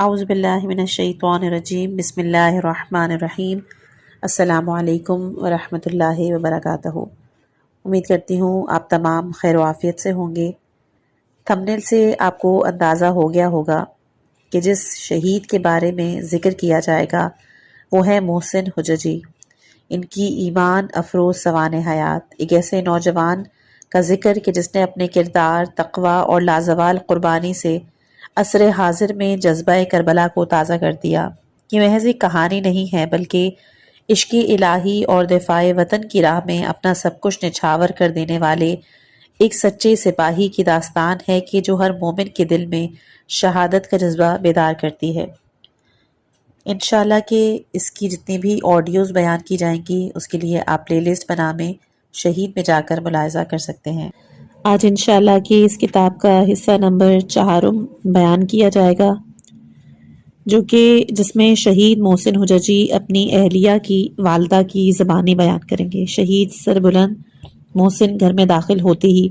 اعوذ باللہ من الشیطان الرجیم بسم اللہ الرحمن الرحیم السلام علیکم ورحمۃ اللہ وبرکاتہ۔ امید کرتی ہوں آپ تمام خیر و عافیت سے ہوں گے۔ تھمبنیل سے آپ کو اندازہ ہو گیا ہوگا کہ جس شہید کے بارے میں ذکر کیا جائے گا وہ ہے محسن حججی۔ ان کی ایمان افروز سوانح حیات، ایک ایسے نوجوان کا ذکر کہ جس نے اپنے کردار، تقوی اور لازوال قربانی سے عصر حاضر میں جذبہ کربلا کو تازہ کر دیا۔ یہ محض ایک کہانی نہیں ہے بلکہ عشق الہی اور دفاع وطن کی راہ میں اپنا سب کچھ نچھاور کر دینے والے ایک سچے سپاہی کی داستان ہے کہ جو ہر مومن کے دل میں شہادت کا جذبہ بیدار کرتی ہے۔ انشاءاللہ کہ اس کی جتنی بھی آڈیوز بیان کی جائیں گی اس کے لیے آپ پلے لسٹ بنا میں شہید میں جا کر ملاحظہ کر سکتے ہیں۔ آج انشاءاللہ کہ اس کتاب کا حصہ نمبر 4 بیان کیا جائے گا، جو کہ جس میں شہید محسن حججی اپنی اہلیہ کی والدہ کی زبانی بیان کریں گے۔ شہید سربلند محسن گھر میں داخل ہوتے ہی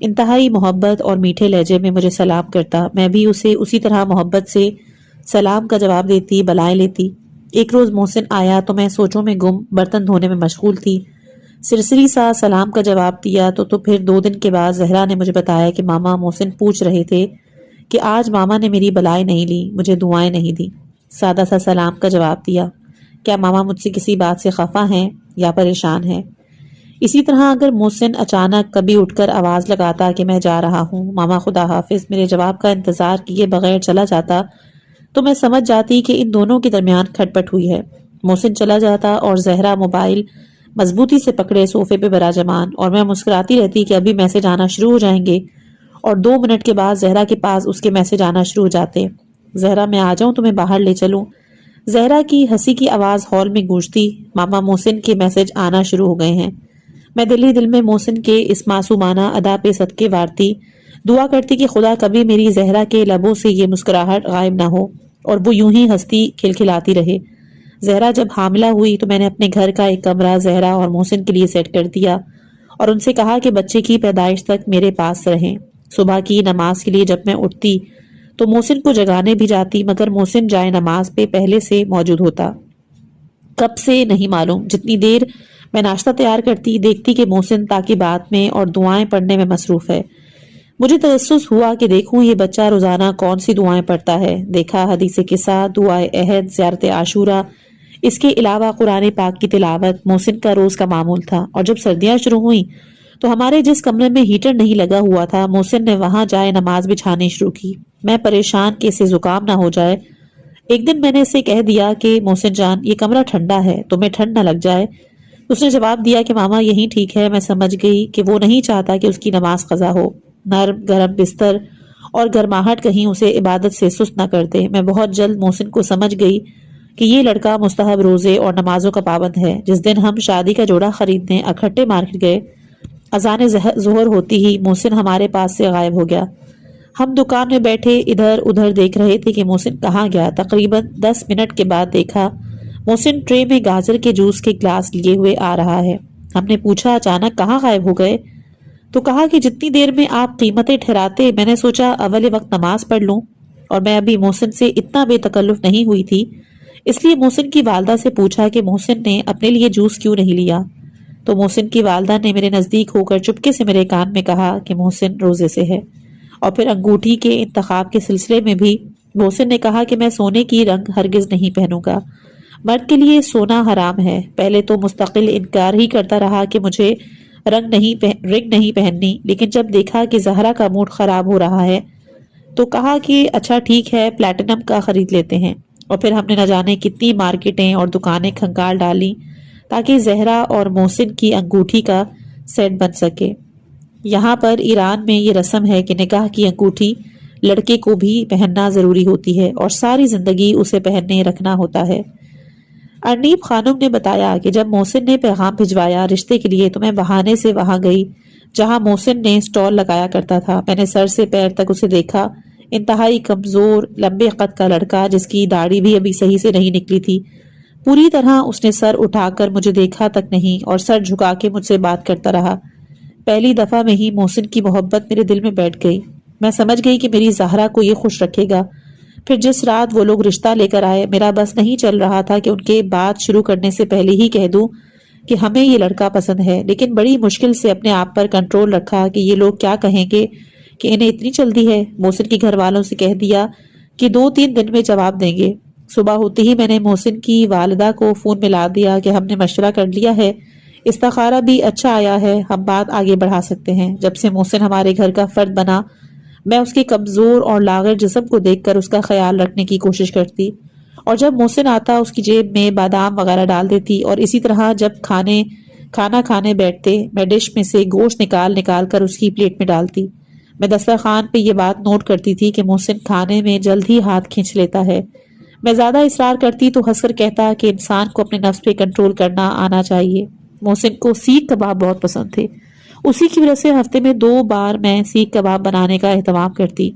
انتہائی محبت اور میٹھے لہجے میں مجھے سلام کرتا۔ میں بھی اسے اسی طرح محبت سے سلام کا جواب دیتی، بلائے لیتی۔ ایک روز محسن آیا تو میں سوچوں میں گم برتن دھونے میں مشغول تھی۔ سرسری سا سلام کا جواب دیا تو پھر 2 دن کے بعد زہرا نے مجھے بتایا کہ ماما محسن پوچھ رہے تھے کہ آج ماما نے میری بلائیں نہیں لی، مجھے دعائیں نہیں دی۔ سادہ سا سلام کا جواب دیا۔ کیا ماما مجھ سے کسی بات سے خفا ہیں یا پریشان ہیں؟ اسی طرح اگر محسن اچانک کبھی اٹھ کر آواز لگاتا کہ میں جا رہا ہوں، ماما خدا حافظ، میرے جواب کا انتظار کیے بغیر چلا جاتا تو میں سمجھ جاتی کہ ان دونوں کے درمیان کھٹ پٹ ہوئی ہے۔ محسن چلا جاتا اور زہرا موبائل مضبوطی سے پکڑے صوفے پہ براجمان، اور میں مسکراتی رہتی کہ ابھی میسج آنا شروع ہو جائیں گے، اور 2 منٹ کے بعد زہرا کے پاس اس کے میسج آنا شروع ہو جاتے۔ زہرا میں آ جاؤں تمہیں باہر لے چلوں؟ زہرا کی ہنسی کی آواز ہال میں گونجتی، ماما محسن کے میسج آنا شروع ہو گئے ہیں۔ میں دل ہی دل میں محسن کے اس معصومانہ ادا پہ صدقے وارتی، دعا کرتی کہ خدا کبھی میری زہرا کے لبوں سے یہ مسکراہٹ غائب نہ ہو اور وہ یوں ہی ہنستی کھلکھلاتی رہے۔ زہرا جب حاملہ ہوئی تو میں نے اپنے گھر کا ایک کمرہ زہرا اور محسن کے لیے سیٹ کر دیا اور ان سے کہا کہ بچے کی پیدائش تک میرے پاس رہیں۔ صبح کی نماز کے لیے جب میں اٹھتی تو محسن کو جگانے بھی جاتی، مگر محسن جائے نماز پہ پہلے سے موجود ہوتا۔ کب سے نہیں معلوم، جتنی دیر میں ناشتہ تیار کرتی دیکھتی کہ محسن تعقیبات میں اور دعائیں پڑھنے میں مصروف ہے۔ مجھے تجسس ہوا کہ دیکھوں یہ بچہ روزانہ کون سی دعائیں پڑھتا ہے۔ دیکھا حدیث قصہ، دعائے عہد، زیارت عاشورہ، اس کے علاوہ قرآن پاک کی تلاوت محسن کا روز کا معمول تھا۔ اور جب سردیاں شروع ہوئیں تو ہمارے جس کمرے میں ہیٹر نہیں لگا ہوا تھا محسن نے وہاں جائے نماز بچھانی شروع کی۔ میں پریشان کہ اسے زکام نہ ہو جائے، ایک دن میں نے اسے کہہ دیا کہ محسن جان یہ کمرہ ٹھنڈا ہے، تمہیں ٹھنڈ نہ لگ جائے۔ اس نے جواب دیا کہ ماما یہی ٹھیک ہے۔ میں سمجھ گئی کہ وہ نہیں چاہتا کہ اس کی نماز قضا ہو۔ نرم گرم بستر اور گرماہٹ کہیں اسے عبادت سے سست نہ کر دے۔ میں بہت جلد محسن کو سمجھ گئی کہ یہ لڑکا مستحب روزے اور نمازوں کا پابند ہے۔ جس دن ہم شادی کا جوڑا خریدنے اکٹھے مارکیٹ گئے، اذان ظہر ہوتی ہی محسن ہمارے پاس سے غائب ہو گیا۔ ہم دکان میں بیٹھے ادھر ادھر دیکھ رہے تھے کہ محسن کہاں گیا۔ تقریباً 10 منٹ کے بعد دیکھا محسن ٹرے میں گاجر کے جوس کے گلاس لیے ہوئے آ رہا ہے۔ ہم نے پوچھا اچانک کہاں غائب ہو گئے؟ تو کہا کہ جتنی دیر میں آپ قیمتیں ٹھہراتے میں نے سوچا اول وقت نماز پڑھ لوں، اور میں ابھی محسن سے اتنا بے تکلف نہیں ہوئی تھی، اس لیے محسن کی والدہ سے پوچھا کہ محسن نے اپنے لیے جوس کیوں نہیں لیا؟ تو محسن کی والدہ نے میرے نزدیک ہو کر چپکے سے میرے کان میں کہا کہ محسن روزے سے ہے۔ اور پھر انگوٹھی کے انتخاب کے سلسلے میں بھی محسن نے کہا کہ میں سونے کی رنگ ہرگز نہیں پہنوں گا، مرد کے لیے سونا حرام ہے۔ پہلے تو مستقل انکار ہی کرتا رہا کہ مجھے رنگ نہیں پہننی، لیکن جب دیکھا کہ زہرا کا موڈ خراب ہو رہا ہے تو کہا کہ اچھا ٹھیک ہے پلیٹینم کا خرید لیتے ہیں۔ اور پھر ہم نے نہ جانے کتنی مارکیٹیں اور دکانیں کھنگال ڈالی تاکہ زہرا اور محسن کی انگوٹھی کا سیٹ بن سکے۔ یہاں پر ایران میں یہ رسم ہے کہ نکاح کی انگوٹھی لڑکے کو بھی پہننا ضروری ہوتی ہے اور ساری زندگی اسے پہننے رکھنا ہوتا ہے۔ ارنیب خانم نے بتایا کہ جب محسن نے پیغام بھجوایا رشتے کے لیے تو میں بہانے سے وہاں گئی جہاں محسن نے سٹال لگایا کرتا تھا۔ میں نے سر سے پیر تک اسے دیکھا، انتہائی کمزور لمبے قد کا لڑکا جس کی داڑھی بھی ابھی صحیح سے نہیں نکلی تھی۔ پوری طرح اس نے سر اٹھا کر مجھے دیکھا تک نہیں اور سر جھکا کے مجھ سے بات کرتا رہا۔ پہلی دفعہ میں ہی محسن کی محبت میرے دل میں بیٹھ گئی۔ میں سمجھ گئی کہ میری زہرا کو یہ خوش رکھے گا۔ پھر جس رات وہ لوگ رشتہ لے کر آئے، میرا بس نہیں چل رہا تھا کہ ان کے بات شروع کرنے سے پہلے ہی کہہ دوں کہ ہمیں یہ لڑکا پسند ہے، لیکن بڑی مشکل سے اپنے آپ پر کنٹرول رکھا کہ یہ لوگ کیا کہیں گے کہ انہیں اتنی جلدی ہے۔ محسن کے گھر والوں سے کہہ دیا کہ 2-3 دن میں جواب دیں گے۔ صبح ہوتے ہی میں نے محسن کی والدہ کو فون ملا دیا کہ ہم نے مشورہ کر لیا ہے، استخارہ بھی اچھا آیا ہے، ہم بات آگے بڑھا سکتے ہیں۔ جب سے محسن ہمارے گھر کا فرد بنا، میں اس کے کمزور اور لاغر جسم کو دیکھ کر اس کا خیال رکھنے کی کوشش کرتی، اور جب محسن آتا اس کی جیب میں بادام وغیرہ ڈال دیتی، اور اسی طرح جب کھانا کھانے بیٹھتے میں ڈش میں سے گوشت نکال نکال کر اس کی پلیٹ میں ڈالتی۔ میں دسترخوان پہ یہ بات نوٹ کرتی تھی کہ محسن کھانے میں جلد ہی ہاتھ کھینچ لیتا ہے۔ میں زیادہ اصرار کرتی تو ہنس کر کہتا کہ انسان کو اپنے نفس پہ کنٹرول کرنا آنا چاہیے۔ محسن کو سیخ کباب بہت پسند تھے، اسی کی وجہ سے ہفتے میں 2 بار میں سیخ کباب بنانے کا اہتمام کرتی۔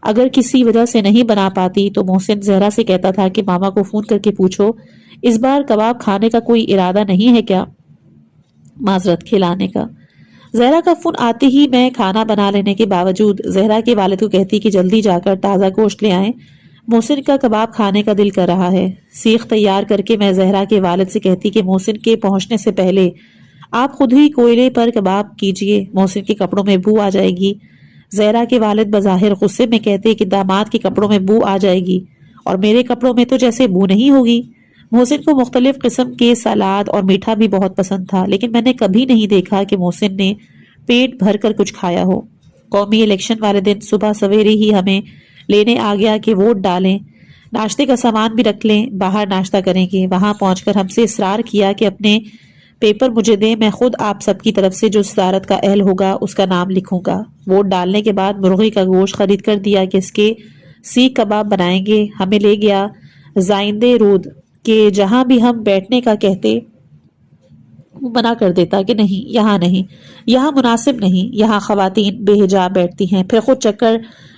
اگر کسی وجہ سے نہیں بنا پاتی تو محسن زہرا سے کہتا تھا کہ ماما کو فون کر کے پوچھو اس بار کباب کھانے کا کوئی ارادہ نہیں ہے کیا، معذرت کھلانے کا۔ زہرا کا فون آتے ہی میں کھانا بنا لینے کے باوجود زہرا کے والد کو کہتی کہ جلدی جا کر تازہ گوشت لے آئیں، محسن کا کباب کھانے کا دل کر رہا ہے۔ سیخ تیار کر کے میں زہرا کے والد سے کہتی کہ محسن کے پہنچنے سے پہلے آپ خود ہی کوئلے پر کباب کیجئے، محسن کے کپڑوں میں بو آ جائے گی۔ زہرا کے والد بظاہر غصے میں کہتے کہ داماد کے کپڑوں میں بو آ جائے گی، اور میرے کپڑوں میں تو جیسے بو نہیں ہوگی۔ محسن کو مختلف قسم کے سلاد اور میٹھا بھی بہت پسند تھا، لیکن میں نے کبھی نہیں دیکھا کہ محسن نے پیٹ بھر کر کچھ کھایا ہو۔ قومی الیکشن والے دن صبح سویرے ہی ہمیں لینے آ گیا کہ ووٹ ڈالیں، ناشتے کا سامان بھی رکھ لیں، باہر ناشتہ کریں گے۔ وہاں پہنچ کر ہم سے اصرار کیا کہ اپنے پیپر مجھے دیں، میں خود آپ سب کی طرف سے جو صدارت کا اہل ہوگا اس کا نام لکھوں گا۔ ووٹ ڈالنے کے بعد مرغی کا گوشت خرید کر دیا کہ اس کے سیخ کباب بنائیں گے۔ ہمیں لے گیا زائندے رود کہ جہاں بھی ہم بیٹھنے کا کہتے وہ منع کر دیتا کہ نہیں، یہاں نہیں، یہاں مناسب نہیں، یہاں خواتین بے حجاب بیٹھتی ہیں۔ پھر خود چکر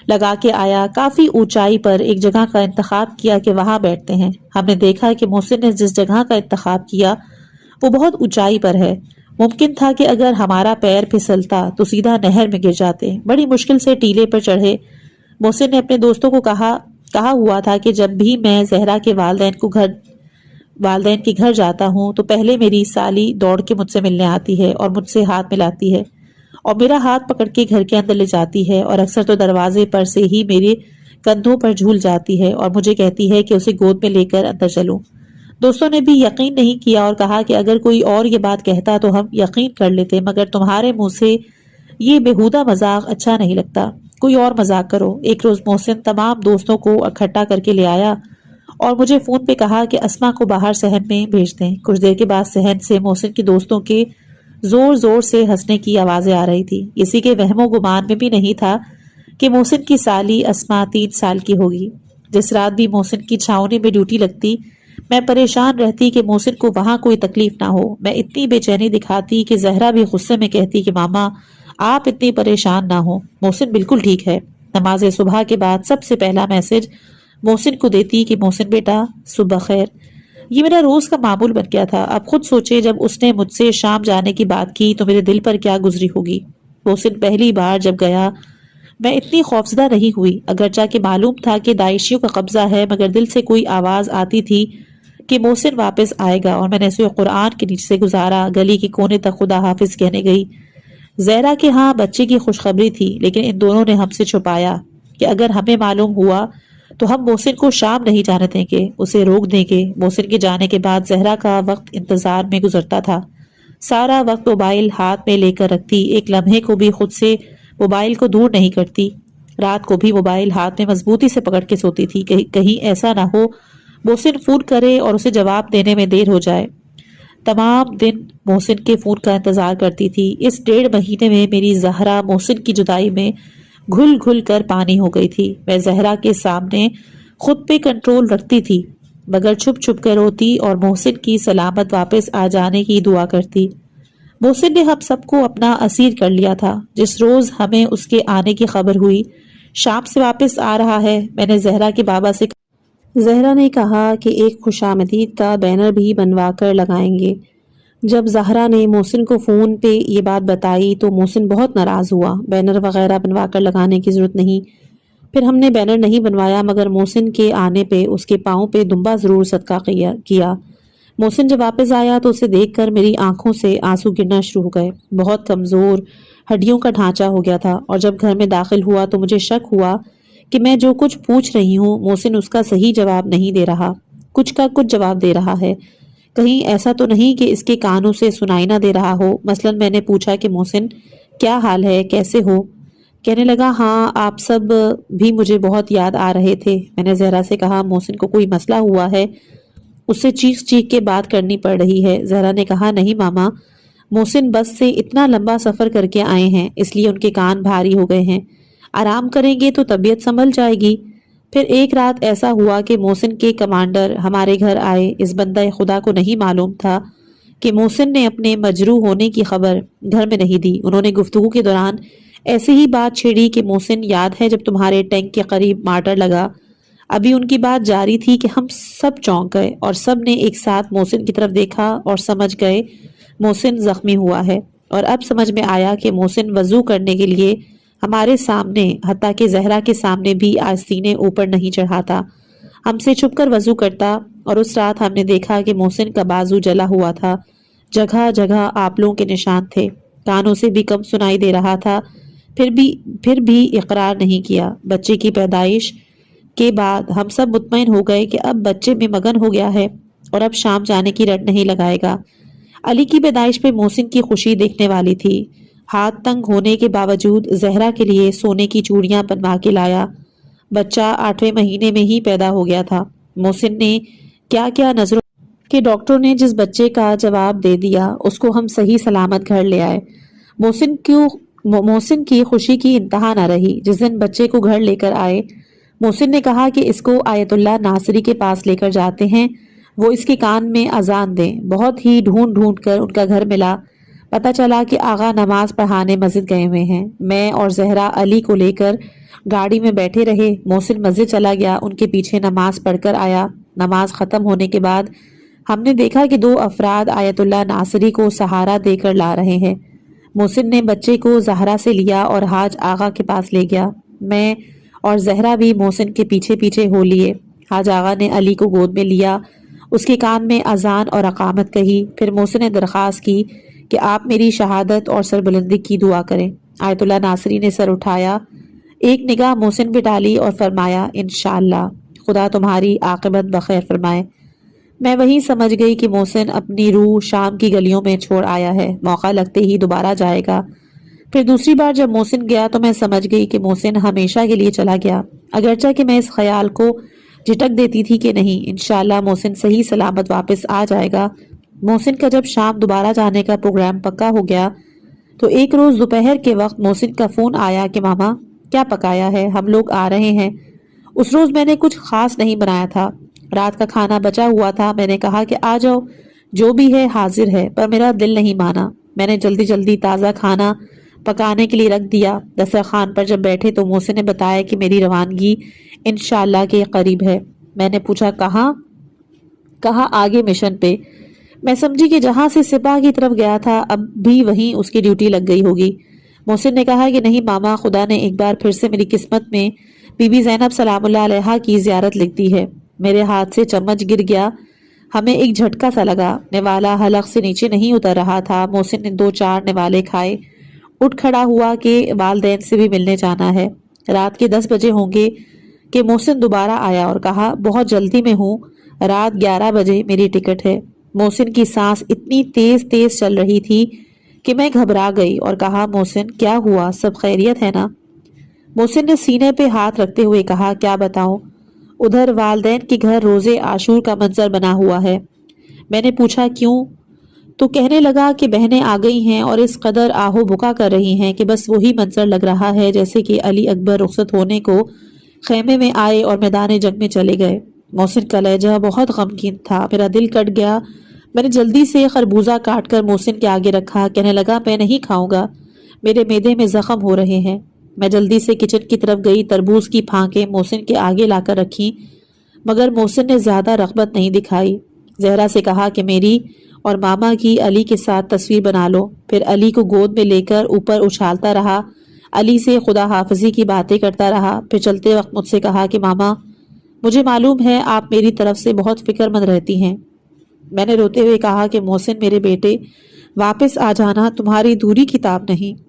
لگا کے آیا، کافی اونچائی پر ایک جگہ کا انتخاب کیا کہ وہاں بیٹھتے ہیں۔ ہم نے دیکھا کہ محسن نے جس جگہ کا انتخاب کیا وہ بہت اونچائی پر ہے، ممکن تھا کہ اگر ہمارا پیر پھسلتا تو سیدھا نہر میں گر جاتے۔ بڑی مشکل سے ٹیلے پر چڑھے۔ محسن نے اپنے دوستوں کو کہا ہوا تھا کہ جب بھی میں زہرا کے والدین کے گھر جاتا ہوں تو پہلے میری سالی دوڑ کے مجھ سے ملنے آتی ہے اور مجھ سے ہاتھ ملاتی ہے، اور میرا ہاتھ پکڑ کے گھر کے اندر لے جاتی ہے، اور اکثر تو دروازے پر سے ہی میرے کندھوں پر جھول جاتی ہے اور مجھے کہتی ہے کہ اسے گود میں لے کر اندر چلوں۔ دوستوں نے بھی یقین نہیں کیا اور کہا کہ اگر کوئی اور یہ بات کہتا تو ہم یقین کر لیتے، مگر تمہارے منہ سے یہ بےہودہ مذاق اچھا نہیں لگتا، کوئی اور مذاق کرو۔ ایک روز محسن تمام دوستوں کو اکٹھا کر کے لے آیا اور مجھے فون پہ کہا کہ اسما کو باہر صحن میں بھیج دیں۔ کچھ دیر کے بعد صحن سے محسن کے دوستوں کے زور زور سے ہنسنے کی آوازیں آ رہی تھی۔ کسی کے وہم و گمان میں بھی نہیں تھا کہ محسن کی سالی اسما 3 سال کی ہوگی۔ جس رات بھی محسن کی چھاؤنی میں ڈیوٹی لگتی، میں پریشان رہتی کہ محسن کو وہاں کوئی تکلیف نہ ہو۔ میں اتنی بے چینی دکھاتی کہ زہرا بھی غصے میں کہتی کہ ماما آپ اتنی پریشان نہ ہو، محسن بالکل ٹھیک ہے۔ نماز صبح کے بعد سب سے پہلا میسج محسن کو دیتی کہ محسن بیٹا صبح خیر۔ یہ میرا روز کا معمول بن گیا تھا۔ اب خود سوچے جب اس نے مجھ سے شام جانے کی بات کی تو میرے دل پر کیا گزری ہوگی۔ محسن پہلی بار جب گیا میں اتنی خوفزدہ نہیں ہوئی، اگرچہ کہ معلوم تھا کہ داعشیوں کا قبضہ ہے، مگر دل سے کوئی آواز آتی تھی کہ محسن واپس آئے گا، اور میں نے اسے قرآن کے نیچے سے گزارا، گلی کے کونے تک خدا حافظ کہنے گئی۔ زہرا کے ہاں بچے کی خوشخبری تھی، لیکن ان دونوں نے ہم سے چھپایا کہ اگر ہمیں معلوم ہوا تو ہم محسن کو شام نہیں جانے دیں گے، اسے روک دیں گے۔ محسن کے جانے کے بعد زہرا کا وقت انتظار میں گزرتا تھا، سارا وقت موبائل ہاتھ میں لے کر رکھتی، ایک لمحے کو بھی خود سے موبائل کو دور نہیں کرتی۔ رات کو بھی موبائل ہاتھ میں مضبوطی سے پکڑ کے سوتی تھی، کہیں ایسا نہ ہو محسن فون کرے اور اسے جواب دینے میں دیر ہو جائے۔ تمام دن محسن کے فون کا انتظار کرتی تھی۔ اس 1.5 مہینے میں میری زہرا محسن کی جدائی میں گھل گھل کر پانی ہو گئی تھی۔ میں زہرا کے سامنے خود پہ کنٹرول رکھتی تھی، مگر چھپ چھپ کر روتی اور محسن کی سلامت واپس آ جانے کی دعا کرتی۔ محسن نے ہم سب کو اپنا اسیر کر لیا تھا۔ جس روز ہمیں اس کے آنے کی خبر ہوئی، شام سے واپس آ رہا ہے، میں نے زہرا کے بابا سے زہرا نے کہا کہ ایک خوش آمدید کا بینر بھی بنوا کر لگائیں گے۔ جب زہرا نے محسن کو فون پہ یہ بات بتائی تو محسن بہت ناراض ہوا۔ بینر وغیرہ بنوا کر لگانے کی ضرورت نہیں، پھر ہم نے بینر نہیں بنوایا، مگر محسن کے آنے پہ اس کے پاؤں پہ دمبا ضرور صدقہ کیا۔ محسن جب واپس آیا تو اسے دیکھ کر میری آنکھوں سے آنسو گرنا شروع ہو گئے۔ بہت کمزور ہڈیوں کا ڈھانچہ ہو گیا تھا، اور جب گھر میں داخل ہوا تو مجھے شک ہوا کہ میں جو کچھ پوچھ رہی ہوں محسن اس کا صحیح جواب نہیں دے رہا، کچھ کا کچھ جواب دے رہا ہے۔ کہیں ایسا تو نہیں کہ اس کے کانوں سے سنائی نہ دے رہا ہو۔ مثلاً میں نے پوچھا کہ محسن کیا حال ہے، کیسے ہو؟ کہنے لگا ہاں آپ سب بھی مجھے بہت یاد آ رہے تھے۔ میں نے زہرا سے کہا محسن کو کوئی مسئلہ ہوا ہے، اس سے چیخ چیخ کے بات کرنی پڑ رہی ہے۔ زہرا نے کہا نہیں ماما، محسن بس سے اتنا لمبا سفر کر کے آئے ہیں، اس لیے ان کے کان بھاری ہو گئے ہیں، آرام کریں گے تو طبیعت سنبھل جائے گی۔ پھر ایک رات ایسا ہوا کہ محسن کے کمانڈر ہمارے گھر آئے۔ اس بندہ خدا کو نہیں معلوم تھا کہ محسن نے اپنے مجروح ہونے کی خبر گھر میں نہیں دی۔ انہوں نے گفتگو کے دوران ایسی ہی بات چھیڑی کہ محسن یاد ہے جب تمہارے ٹینک کے قریب مارٹر لگا؟ ابھی ان کی بات جاری تھی کہ ہم سب چونک گئے اور سب نے ایک ساتھ محسن کی طرف دیکھا اور سمجھ گئے محسن زخمی ہوا ہے۔ اور اب سمجھ میں آیا کہ محسن وضو کرنے کے لیے ہمارے سامنے، حتیٰ کہ زہرا کے سامنے بھی آستینے اوپر نہیں چڑھاتا، ہم سے چھپ کر وضو کرتا۔ اور اس رات ہم نے دیکھا کہ محسن کا بازو جلا ہوا تھا، جگہ جگہ آپلوں کے نشان تھے، کانوں سے بھی کم سنائی دے رہا تھا، پھر بھی اقرار نہیں کیا۔ بچے کی پیدائش کے بعد ہم سب مطمئن ہو گئے کہ اب بچے میں مگن ہو گیا ہے اور اب شام جانے کی رٹ نہیں لگائے گا۔ علی کی پیدائش پہ محسن کی خوشی دیکھنے والی تھی۔ ہاتھ تنگ ہونے کے باوجود زہرا کے لیے سونے کی چوڑیاں بنوا کے لایا۔ بچہ 8ویں مہینے میں ہی پیدا ہو گیا تھا۔ محسن نے کیا کیا نظروں کہ ڈاکٹروں نے جس بچے کا جواب دے دیا اس کو ہم صحیح سلامت گھر لے آئے۔ محسن کی خوشی کی انتہا نہ رہی۔ جس دن بچے کو گھر لے کر آئے، محسن نے کہا کہ اس کو آیت اللہ ناصری کے پاس لے کر جاتے ہیں، وہ اس کے کان میں اذان دیں۔ بہت ہی ڈھونڈ ڈھونڈ کر ان کا گھر ملا، پتہ چلا کہ آغا نماز پڑھانے مسجد گئے ہوئے ہیں۔ میں اور زہرا علی کو لے کر گاڑی میں بیٹھے رہے۔ محسن مسجد چلا گیا، ان کے پیچھے نماز پڑھ کر آیا۔ نماز ختم ہونے کے بعد ہم نے دیکھا کہ 2 افراد آیت اللہ ناصری کو سہارا دے کر لا رہے ہیں۔ محسن نے بچے کو زہرا سے لیا اور حاج آغا کے پاس لے گیا۔ میں اور زہرا بھی محسن کے پیچھے پیچھے ہو لیے۔ حاج آغا نے علی کو گود میں لیا، اس کے کان میں اذان اور اقامت کہی۔ پھر محسن نے درخواست کی کہ آپ میری شہادت اور سربلندی کی دعا کریں۔ آیت اللہ ناصری نے سر اٹھایا، ایک نگاہ محسن پہ ڈالی اور فرمایا انشاءاللہ، خدا تمہاری عاقبت بخیر فرمائے۔ میں وہیں سمجھ گئی کہ محسن اپنی روح شام کی گلیوں میں چھوڑ آیا ہے، موقع لگتے ہی دوبارہ جائے گا۔ پھر دوسری بار جب محسن گیا تو میں سمجھ گئی کہ محسن ہمیشہ کے لیے چلا گیا، اگرچہ کہ میں اس خیال کو جھٹک دیتی تھی کہ نہیں، انشاءاللہ محسن صحیح سلامت واپس آ جائے گا۔ محسن کا جب شام دوبارہ جانے کا پروگرام پکا ہو گیا تو ایک روز دوپہر کے وقت محسن کا فون آیا کہ ماما کیا پکایا ہے، ہم لوگ آ رہے ہیں۔ اس روز میں نے کچھ خاص نہیں بنایا تھا، رات کا کھانا بچا ہوا تھا۔ میں نے کہا کہ آ جاؤ، جو بھی ہے حاضر ہے، پر میرا دل نہیں مانا۔ میں نے جلدی جلدی تازہ کھانا پکانے کے لیے رکھ دیا۔ دسترخوان پر جب بیٹھے تو محسن نے بتایا کہ میری روانگی انشاءاللہ کے قریب ہے۔ میں نے پوچھا کہاں؟ کہا آگے مشن پہ۔ میں سمجھی کہ جہاں سے سپاہ کی طرف گیا تھا اب بھی وہیں اس کی ڈیوٹی لگ گئی ہوگی۔ محسن نے کہا کہ نہیں ماما، خدا نے ایک بار پھر سے میری قسمت میں بی بی زینب سلام اللہ علیہا کی زیارت لکھ دی ہے۔ میرے ہاتھ سے چمچ گر گیا، ہمیں ایک جھٹکا سا لگا، نوالا حلق سے نیچے نہیں اتر رہا تھا۔ محسن نے 2-4 نوالے کھائے، اٹھ کھڑا ہوا کہ والدین سے بھی ملنے جانا ہے۔ رات کے 10 بجے ہوں گے کہ محسن دوبارہ آیا اور کہا بہت جلدی میں ہوں، رات 11 بجے میری ٹکٹ ہے۔ محسن کی سانس اتنی تیز تیز چل رہی تھی کہ میں گھبرا گئی اور کہا محسن کیا ہوا، سب خیریت ہے نا؟ محسن نے سینے پہ ہاتھ رکھتے ہوئے کہا کیا بتاؤں، ادھر والدین کے گھر روزے عاشور کا منظر بنا ہوا ہے۔ میں نے پوچھا کیوں؟ تو کہنے لگا کہ بہنیں آ گئی ہیں اور اس قدر آہو بکا کر رہی ہیں کہ بس وہی منظر لگ رہا ہے جیسے کہ علی اکبر رخصت ہونے کو خیمے میں آئے اور میدان جنگ میں چلے گئے۔ محسن کا لہجہ بہت غمگین تھا، میرا دل کٹ گیا۔ میں نے جلدی سے خربوزہ کاٹ کر محسن کے آگے رکھا، کہنے لگا میں نہیں کھاؤں گا، میرے معدے میں زخم ہو رہے ہیں۔ میں جلدی سے کچن کی طرف گئی، تربوز کی پھانکیں محسن کے آگے لا کر رکھی، مگر محسن نے زیادہ رغبت نہیں دکھائی۔ زہرا سے کہا کہ میری اور ماما کی علی کے ساتھ تصویر بنا لو۔ پھر علی کو گود میں لے کر اوپر اچھالتا رہا، علی سے خدا حافظی کی باتیں کرتا رہا، پھر چلتے وقت مجھ سے کہا کہ ماما مجھے معلوم ہے آپ میری طرف سے بہت فکر مند رہتی ہیں۔ میں نے روتے ہوئے کہا کہ محسن میرے بیٹے، واپس آ جانا تمہاری دوری کتاب نہیں۔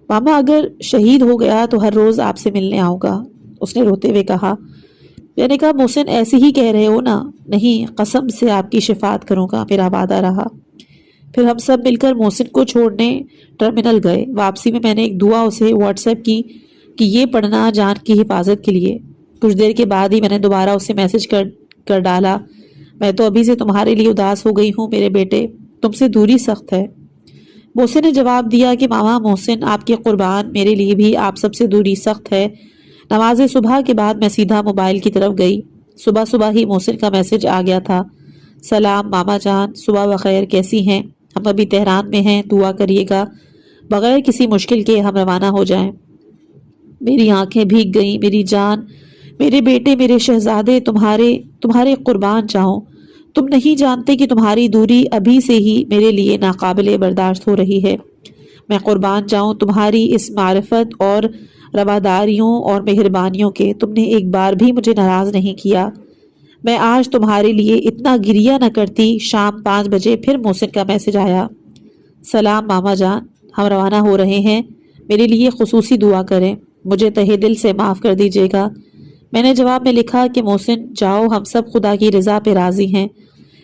ماما اگر شہید ہو گیا تو ہر روز آپ سے ملنے آؤں گا، اس نے روتے ہوئے کہا۔ میں نے کہا محسن ایسے ہی کہہ رہے ہو نا؟ نہیں، قسم سے آپ کی شفاعت کروں گا، میرا وعدہ رہا۔ پھر ہم سب مل کر محسن کو چھوڑنے ٹرمینل گئے۔ واپسی میں میں نے ایک دعا اسے واٹس ایپ کی کہ یہ پڑھنا جان کی حفاظت کے لیے۔ کچھ دیر کے بعد ہی میں نے دوبارہ اسے میسج کر ڈالا، میں تو ابھی سے تمہارے لیے اداس ہو گئی ہوں میرے بیٹے، تم سے دوری سخت ہے۔ محسن نے جواب دیا کہ ماما محسن آپ کے قربان، میرے لیے بھی آپ سب سے دوری سخت ہے۔ نماز صبح کے بعد میں سیدھا موبائل کی طرف گئی۔ صبح صبح ہی محسن کا میسج آ گیا تھا، سلام ماما جان، صبح بخیر، کیسی ہیں؟ ہم ابھی تہران میں ہیں، دعا کریے گا بغیر کسی مشکل کے ہم روانہ ہو جائیں۔ میری آنکھیں بھیگ گئیں، میری جان، میرے بیٹے، میرے شہزادے، تمہارے قربان جاؤں۔ تم نہیں جانتے کہ تمہاری دوری ابھی سے ہی میرے لیے ناقابل برداشت ہو رہی ہے۔ میں قربان جاؤں تمہاری اس معرفت اور رواداریوں اور مہربانیوں کے، تم نے ایک بار بھی مجھے ناراض نہیں کیا۔ میں آج تمہارے لیے اتنا گریہ نہ کرتی۔ شام 5 بجے پھر محسن کا میسج آیا، سلام ماما جان، ہم روانہ ہو رہے ہیں، میرے لیے خصوصی دعا کریں، مجھے تہہ دل سے معاف کر دیجیے گا۔ میں نے جواب میں لکھا کہ محسن جاؤ، ہم سب خدا کی رضا پہ راضی ہیں،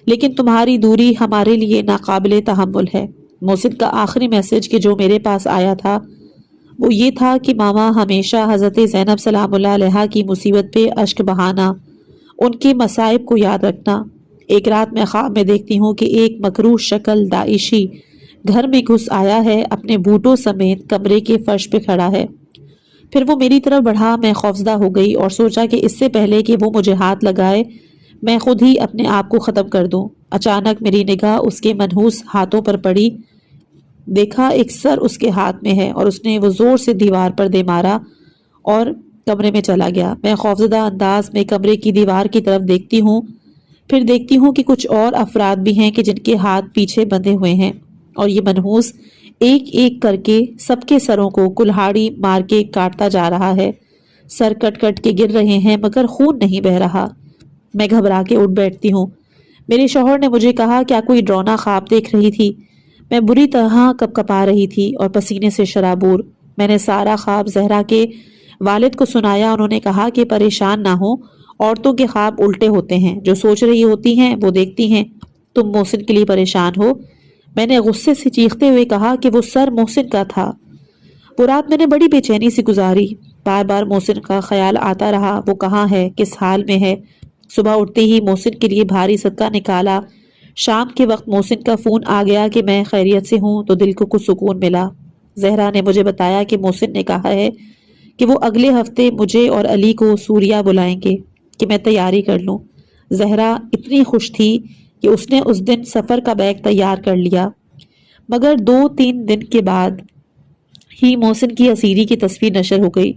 لیکن تمہاری دوری ہمارے لیے ناقابل تحمل ہے۔ محسن کا آخری میسج کہ جو میرے پاس آیا تھا وہ یہ تھا کہ ماما ہمیشہ حضرت زینب سلام اللہ علیہا کی مصیبت پہ اشک بہانا، ان کے مصائب کو یاد رکھنا۔ ایک رات میں خواب میں دیکھتی ہوں کہ ایک مکروہ شکل داعشی گھر میں گھس آیا ہے، اپنے بوٹوں سمیت کمرے کے فرش پہ کھڑا ہے۔ پھر وہ میری طرف بڑھا، میں خوفزدہ ہو گئی اور سوچا کہ اس سے پہلے کہ وہ مجھے ہاتھ لگائے میں خود ہی اپنے آپ کو ختم کر دوں۔ اچانک میری نگاہ اس کے منحوس ہاتھوں پر پڑی، دیکھا ایک سر اس کے ہاتھ میں ہے اور اس نے وہ زور سے دیوار پر دے مارا اور کمرے میں چلا گیا۔ میں خوفزدہ انداز میں کمرے کی دیوار کی طرف دیکھتی ہوں، پھر دیکھتی ہوں کہ کچھ اور افراد بھی ہیں کہ جن کے ہاتھ پیچھے بندھے ہوئے ہیں اور یہ منحوس ایک ایک کر کے سب کے سروں کو کلہاڑی مار کے کاٹتا جا رہا ہے۔ سر کٹ کٹ کے گر رہے ہیں مگر خون نہیں بہہ رہا۔ میں گھبرا کے اٹھ بیٹھتی ہوں۔ میرے شوہر نے مجھے کہا کیا کوئی ڈراؤنا خواب دیکھ رہی تھی؟ میں بری طرح کپکپا رہی تھی اور پسینے سے شرابور۔ میں نے سارا خواب زہرا کے والد کو سنایا۔ انہوں نے کہا کہ پریشان نہ ہو، عورتوں کے خواب الٹے ہوتے ہیں، جو سوچ رہی ہوتی ہیں وہ دیکھتی ہیں۔ تم محسن کے لیے پریشان ہو؟ میں نے غصے سے چیختے ہوئے کہا کہ وہ سر محسن کا تھا۔ وہ رات میں نے بڑی بے چینی سے گزاری، بار بار محسن کا خیال آتا رہا، وہ کہاں ہے، کس حال میں ہے۔ صبح اٹھتے ہی محسن کے لیے بھاری صدقہ نکالا۔ شام کے وقت محسن کا فون آ گیا کہ میں خیریت سے ہوں تو دل کو کچھ سکون ملا۔ زہرا نے مجھے بتایا کہ محسن نے کہا ہے کہ وہ اگلے ہفتے مجھے اور علی کو سوریا بلائیں گے کہ میں تیاری کر لوں۔ زہرا اتنی خوش تھی کہ اس نے اس دن سفر کا بیگ تیار کر لیا، مگر 2-3 دن کے بعد ہی محسن کی اسیری کی تصویر نشر ہو گئی۔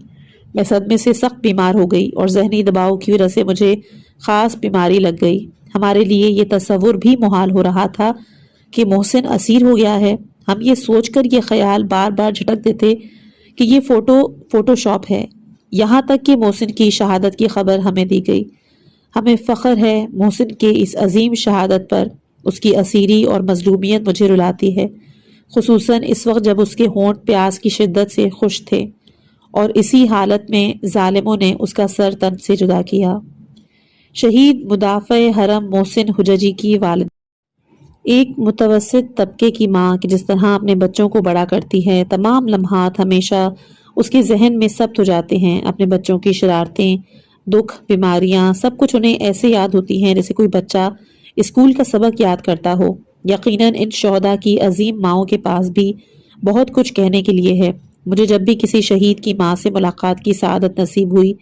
میں صدمے سے سخت بیمار ہو گئی اور ذہنی دباؤ کی وجہ سے مجھے خاص بیماری لگ گئی۔ ہمارے لیے یہ تصور بھی محال ہو رہا تھا کہ محسن اسیر ہو گیا ہے۔ ہم یہ سوچ کر یہ خیال بار بار جھٹک دیتے کہ یہ فوٹو شاپ ہے، یہاں تک کہ محسن کی شہادت کی خبر ہمیں دی گئی۔ ہمیں فخر ہے محسن کے اس عظیم شہادت پر، اس کی اسیری اور مظلومیت مجھے رلاتی ہے، خصوصاً اس وقت جب اس کے ہونٹ پیاس کی شدت سے خشک تھے اور اسی حالت میں ظالموں نے اس کا سر تن سے جدا کیا۔ شہید مدافع حرم محسن حججی کی والد، ایک متوسط طبقے کی ماں کہ جس طرح اپنے بچوں کو بڑا کرتی ہے، تمام لمحات ہمیشہ اس کے ذہن میں ثبت ہو جاتے ہیں۔ اپنے بچوں کی شرارتیں، دکھ، بیماریاں، سب کچھ انہیں ایسے یاد ہوتی ہیں جیسے کوئی بچہ اسکول کا سبق یاد کرتا ہو۔ یقیناً ان شہداء کی عظیم ماؤں کے پاس بھی بہت کچھ کہنے کے لیے ہے۔ مجھے جب بھی کسی شہید کی ماں سے ملاقات کی سعادت نصیب ہوئی،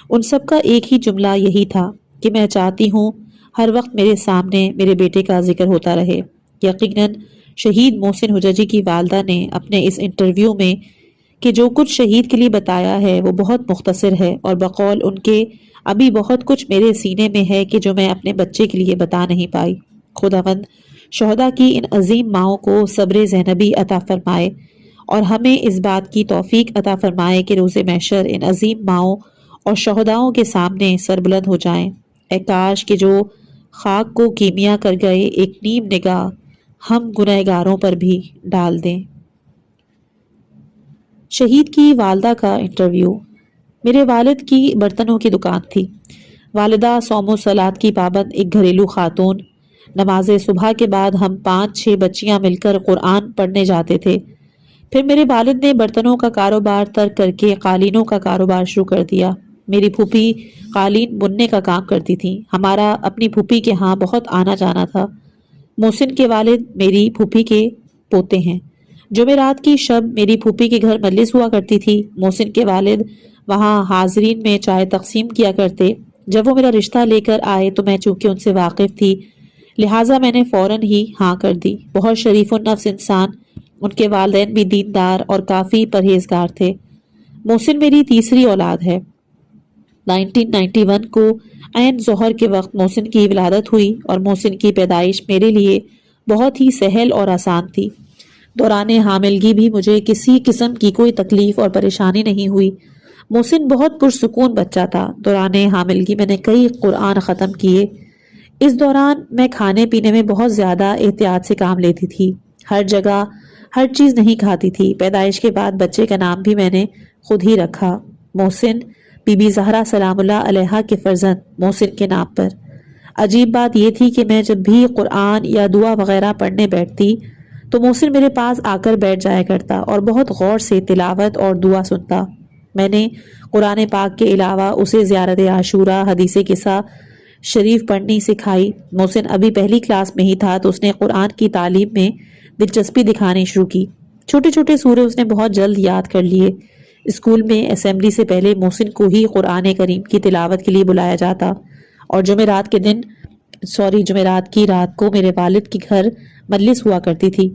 ان سب کا ایک ہی جملہ یہی تھا کہ میں چاہتی ہوں ہر وقت میرے سامنے میرے بیٹے کا ذکر ہوتا رہے۔ یقیناً شہید محسن حججی کی والدہ نے اپنے اس انٹرویو میں کہ جو کچھ شہید کے لیے بتایا ہے وہ بہت مختصر ہے، اور بقول ان کے ابھی بہت کچھ میرے سینے میں ہے کہ جو میں اپنے بچے کے لیے بتا نہیں پائی۔ خداوند شہداء کی ان عظیم ماؤں کو صبر زینبی عطا فرمائے اور ہمیں اس بات کی توفیق عطا فرمائے کہ روز محشر ان عظیم ماؤں اور شہداؤں کے سامنے سربلند ہو جائیں۔ اے کاش کہ جو خاک کو کیمیا کر گئے ایک نیم نگاہ ہم گنہگاروں پر بھی ڈال دیں۔ شہید کی والدہ کا انٹرویو۔ میرے والد کی برتنوں کی دکان تھی۔ والدہ صوم و صلات کی پابند ایک گھریلو خاتون۔ نماز صبح کے بعد ہم 5-6 بچیاں مل کر قرآن پڑھنے جاتے تھے۔ پھر میرے والد نے برتنوں کا کاروبار ترک کر کے قالینوں کا کاروبار شروع کر دیا۔ میری پھوپھی قالین بننے کا کام کرتی تھی۔ ہمارا اپنی پھوپھی کے ہاں بہت آنا جانا تھا۔ محسن کے والد میری پھوپھی کے پوتے ہیں۔ جمعرات کی شب میری پھوپھی کے گھر مجلس ہوا کرتی تھی۔ محسن کے والد وہاں حاضرین میں چائے تقسیم کیا کرتے۔ جب وہ میرا رشتہ لے کر آئے تو میں چونکہ ان سے واقف تھی لہٰذا میں نے فوراً ہی ہاں کر دی۔ بہت شریف النفس انسان، ان کے والدین بھی دیندار اور کافی پرہیزگار تھے۔ محسن میری تیسری اولاد ہے۔ 1991 کو عین ظہر کے وقت محسن کی ولادت ہوئی اور محسن کی پیدائش میرے لیے بہت ہی سہل اور آسان تھی۔ دوران حاملگی بھی مجھے کسی قسم کی کوئی تکلیف اور پریشانی نہیں ہوئی۔ محسن بہت پرسکون بچہ تھا۔ دوران حاملگی میں نے کئی قرآن ختم کیے۔ اس دوران میں کھانے پینے میں بہت زیادہ احتیاط سے کام لیتی تھی۔ ہر جگہ ہر چیز نہیں کھاتی تھی۔ پیدائش کے بعد بچے کا نام بھی میں نے خود ہی رکھا، محسن، بی بی زہرا سلام اللہ علیہا کے فرزند محسن کے نام پر۔ عجیب بات یہ تھی کہ میں جب بھی قرآن یا دعا وغیرہ پڑھنے بیٹھتی تو محسن میرے پاس آ کر بیٹھ جایا کرتا اور بہت غور سے تلاوت اور دعا سنتا۔ میں نے قرآن پاک کے علاوہ اسے زیارت عاشورہ، حدیث قصہ شریف پڑھنی سکھائی۔ محسن ابھی پہلی کلاس میں ہی تھا تو اس نے قرآن کی تعلیم میں دلچسپی دکھانی شروع کی۔ چھوٹے چھوٹے سورے اس نے بہت جلد یاد کر لیے۔ اسکول میں اسمبلی سے پہلے محسن کو ہی قرآن کریم کی تلاوت کے لیے بلایا جاتا اور جمعرات کی رات کو میرے والد کے گھر مجلس ہوا کرتی تھی۔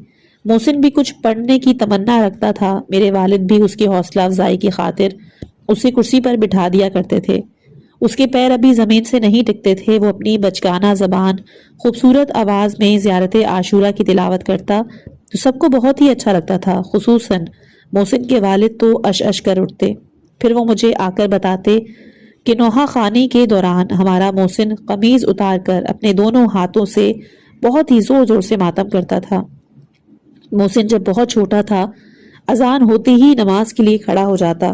محسن بھی کچھ پڑھنے کی تمنا رکھتا تھا۔ میرے والد بھی اس کی حوصلہ افزائی کی خاطر اسے کرسی پر بٹھا دیا کرتے تھے۔ اس کے پیر ابھی زمین سے نہیں ٹکتے تھے۔ وہ اپنی بچگانہ زبان، خوبصورت آواز میں زیارت عاشورہ کی تلاوت کرتا تو سب کو بہت ہی اچھا لگتا تھا، خصوصاً محسن کے والد تو اش اش کر اٹھتے۔ پھر وہ مجھے آ کر بتاتے کہ نوحہ خوانی کے دوران ہمارا محسن قمیض اتار کر اپنے دونوں ہاتھوں سے بہت ہی زور زور سے ماتم کرتا تھا۔ محسن جب بہت چھوٹا تھا اذان ہوتے ہی نماز کے لیے کھڑا ہو جاتا،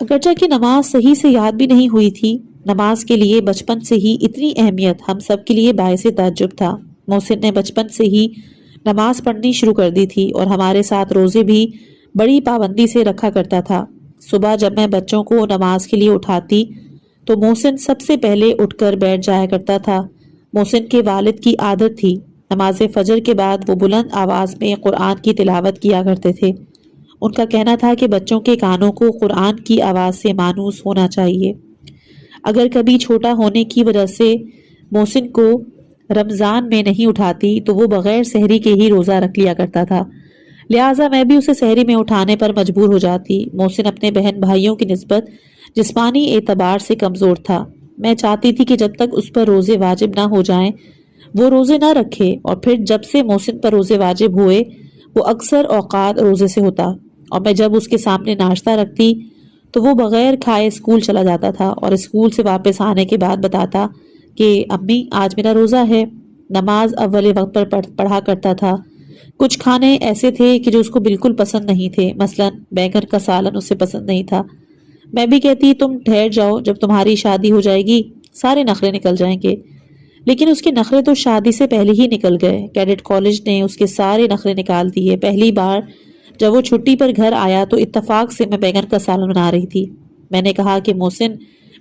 اگرچہ کہ نماز صحیح سے یاد بھی نہیں ہوئی تھی۔ نماز کے لیے بچپن سے ہی اتنی اہمیت ہم سب کے لیے باعث تعجب تھا۔ محسن نے بچپن سے ہی نماز پڑھنی شروع کر دی تھی اور ہمارے ساتھ روزے بھی بڑی پابندی سے رکھا کرتا تھا۔ صبح جب میں بچوں کو نماز کے لیے اٹھاتی تو محسن سب سے پہلے اٹھ کر بیٹھ جایا کرتا تھا۔ محسن کے والد کی عادت تھی نماز فجر کے بعد وہ بلند آواز میں قرآن کی تلاوت کیا کرتے تھے۔ ان کا کہنا تھا کہ بچوں کے کانوں کو قرآن کی آواز سے مانوس ہونا چاہیے۔ اگر کبھی چھوٹا ہونے کی وجہ سے محسن کو رمضان میں نہیں اٹھاتی تو وہ بغیر سحری کے ہی روزہ رکھ لیا کرتا تھا، لہٰذا میں بھی اسے سحری میں اٹھانے پر مجبور ہو جاتی۔ محسن اپنے بہن بھائیوں کی نسبت جسمانی اعتبار سے کمزور تھا۔ میں چاہتی تھی کہ جب تک اس پر روزے واجب نہ ہو جائیں وہ روزے نہ رکھے، اور پھر جب سے محسن پر روزے واجب ہوئے وہ اکثر اوقات روزے سے ہوتا، اور میں جب اس کے سامنے ناشتہ رکھتی تو وہ بغیر کھائے اسکول چلا جاتا تھا اور اسکول سے واپس آنے کے بعد بتاتا کہ امی آج میرا روزہ ہے۔ نماز اول وقت پر پڑھا کرتا تھا۔ کچھ کھانے ایسے تھے کہ جو اس کو بالکل پسند نہیں تھے، مثلا بیگن کا سالن اسے پسند نہیں تھا۔ میں بھی کہتی تم ٹھہر جاؤ، جب تمہاری شادی ہو جائے گی سارے نخرے نکل جائیں گے، لیکن اس کے نخرے تو شادی سے پہلے ہی نکل گئے۔ کیڈٹ کالج نے اس کے سارے نخرے نکال دیے۔ پہلی بار جب وہ چھٹی پر گھر آیا تو اتفاق سے میں بیگن کا سالن بنا رہی تھی۔ میں نے کہا کہ محسن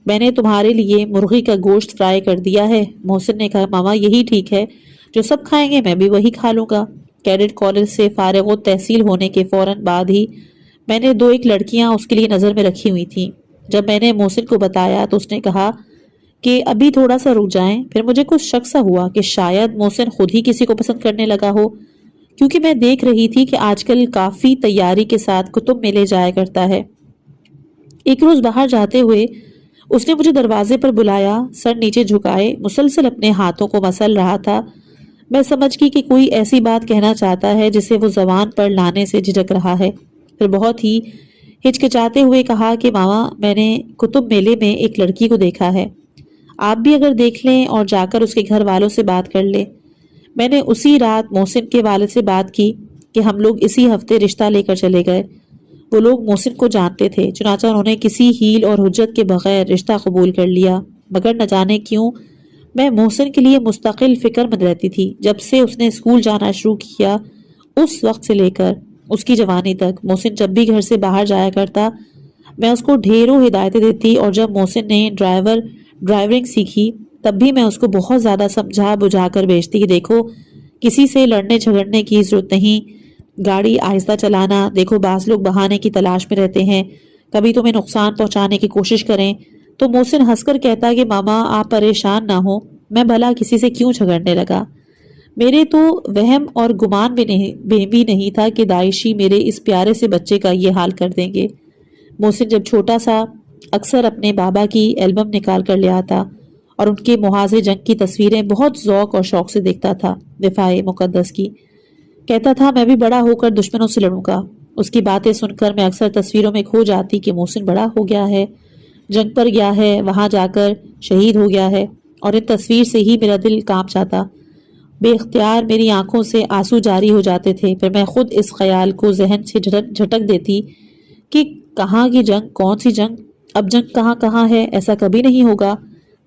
میں نے تمہارے لیے مرغی کا گوشت فرائی کر دیا ہے۔ محسن نے کہا ماما یہی ٹھیک ہے، جو سب کھائیں گے میں بھی وہی کھا لوں گا۔ کیڈٹ کالج سے فارغ و تحصیل ہونے کے فوراً بعد ہی میں نے 2-1 لڑکیاں اس کے لیے نظر میں رکھی ہوئی تھیں۔ جب میں نے محسن کو بتایا تو اس نے کہا کہ ابھی تھوڑا سا رک جائیں۔ پھر مجھے کچھ شک سا ہوا کہ شاید محسن خود ہی کسی کو پسند کرنے لگا ہو، کیونکہ میں دیکھ رہی تھی کہ آج کل کافی تیاری کے ساتھ کتب میں لے جایا کرتا ہے۔ ایک روز باہر جاتے ہوئے اس نے مجھے دروازے پر بلایا، سر نیچے جھکائے مسلسل اپنے ہاتھوں کو مسل رہا تھا۔ میں سمجھ گئی کہ کوئی ایسی بات کہنا چاہتا ہے جسے وہ زبان پر لانے سے جھجک رہا ہے۔ پھر بہت ہی ہچکچاتے ہوئے کہا کہ ماما، میں نے کتب میلے میں ایک لڑکی کو دیکھا ہے، آپ بھی اگر دیکھ لیں اور جا کر اس کے گھر والوں سے بات کر لیں۔ میں نے اسی رات محسن کے والد سے بات کی کہ ہم لوگ اسی ہفتے رشتہ لے کر چلے گئے۔ وہ لوگ محسن کو جانتے تھے، چنانچہ انہوں نے کسی ہیل اور حجت کے بغیر رشتہ قبول کر لیا۔ مگر نہ جانے کیوں میں محسن کے لیے مستقل فکر مند رہتی تھی۔ جب سے اس نے اسکول جانا شروع کیا اس وقت سے لے کر اس کی جوانی تک، محسن جب بھی گھر سے باہر جایا کرتا میں اس کو ڈھیروں ہدایتیں دیتی، اور جب محسن نے ڈرائیورنگ سیکھی تب بھی میں اس کو بہت زیادہ سمجھا بجھا کر بھیجتی کہ دیکھو کسی سے لڑنے جھگڑنے کی ضرورت نہیں، گاڑی آہستہ چلانا، دیکھو بعض لوگ بہانے کی تلاش میں رہتے ہیں، کبھی تمہیں نقصان پہنچانے کی کوشش کریں۔ تو محسن ہنس کر کہتا کہ ماما آپ پریشان نہ ہو، میں بھلا کسی سے کیوں جھگڑنے لگا۔ میرے تو وہم اور گمان بھی نہیں تھا کہ داعشی میرے اس پیارے سے بچے کا یہ حال کر دیں گے۔ محسن جب چھوٹا سا اکثر اپنے بابا کی ایلبم نکال کر لے آتا اور ان کے محاذ جنگ کی تصویریں بہت ذوق اور شوق سے دیکھتا تھا، دفاع مقدس کی۔ کہتا تھا میں بھی بڑا ہو کر دشمنوں سے لڑوں گا۔ اس کی باتیں سن کر میں اکثر تصویروں میں کھو جاتی کہ محسن بڑا ہو گیا ہے، جنگ پر گیا ہے، وہاں جا کر شہید ہو گیا ہے، اور ان تصویر سے ہی میرا دل کانپ جاتا۔ بے اختیار میری آنکھوں سے آنسو جاری ہو جاتے تھے۔ پھر میں خود اس خیال کو ذہن سے جھٹک دیتی کہ کہاں کی جنگ، کون سی جنگ، اب جنگ کہاں کہاں ہے، ایسا کبھی نہیں ہوگا۔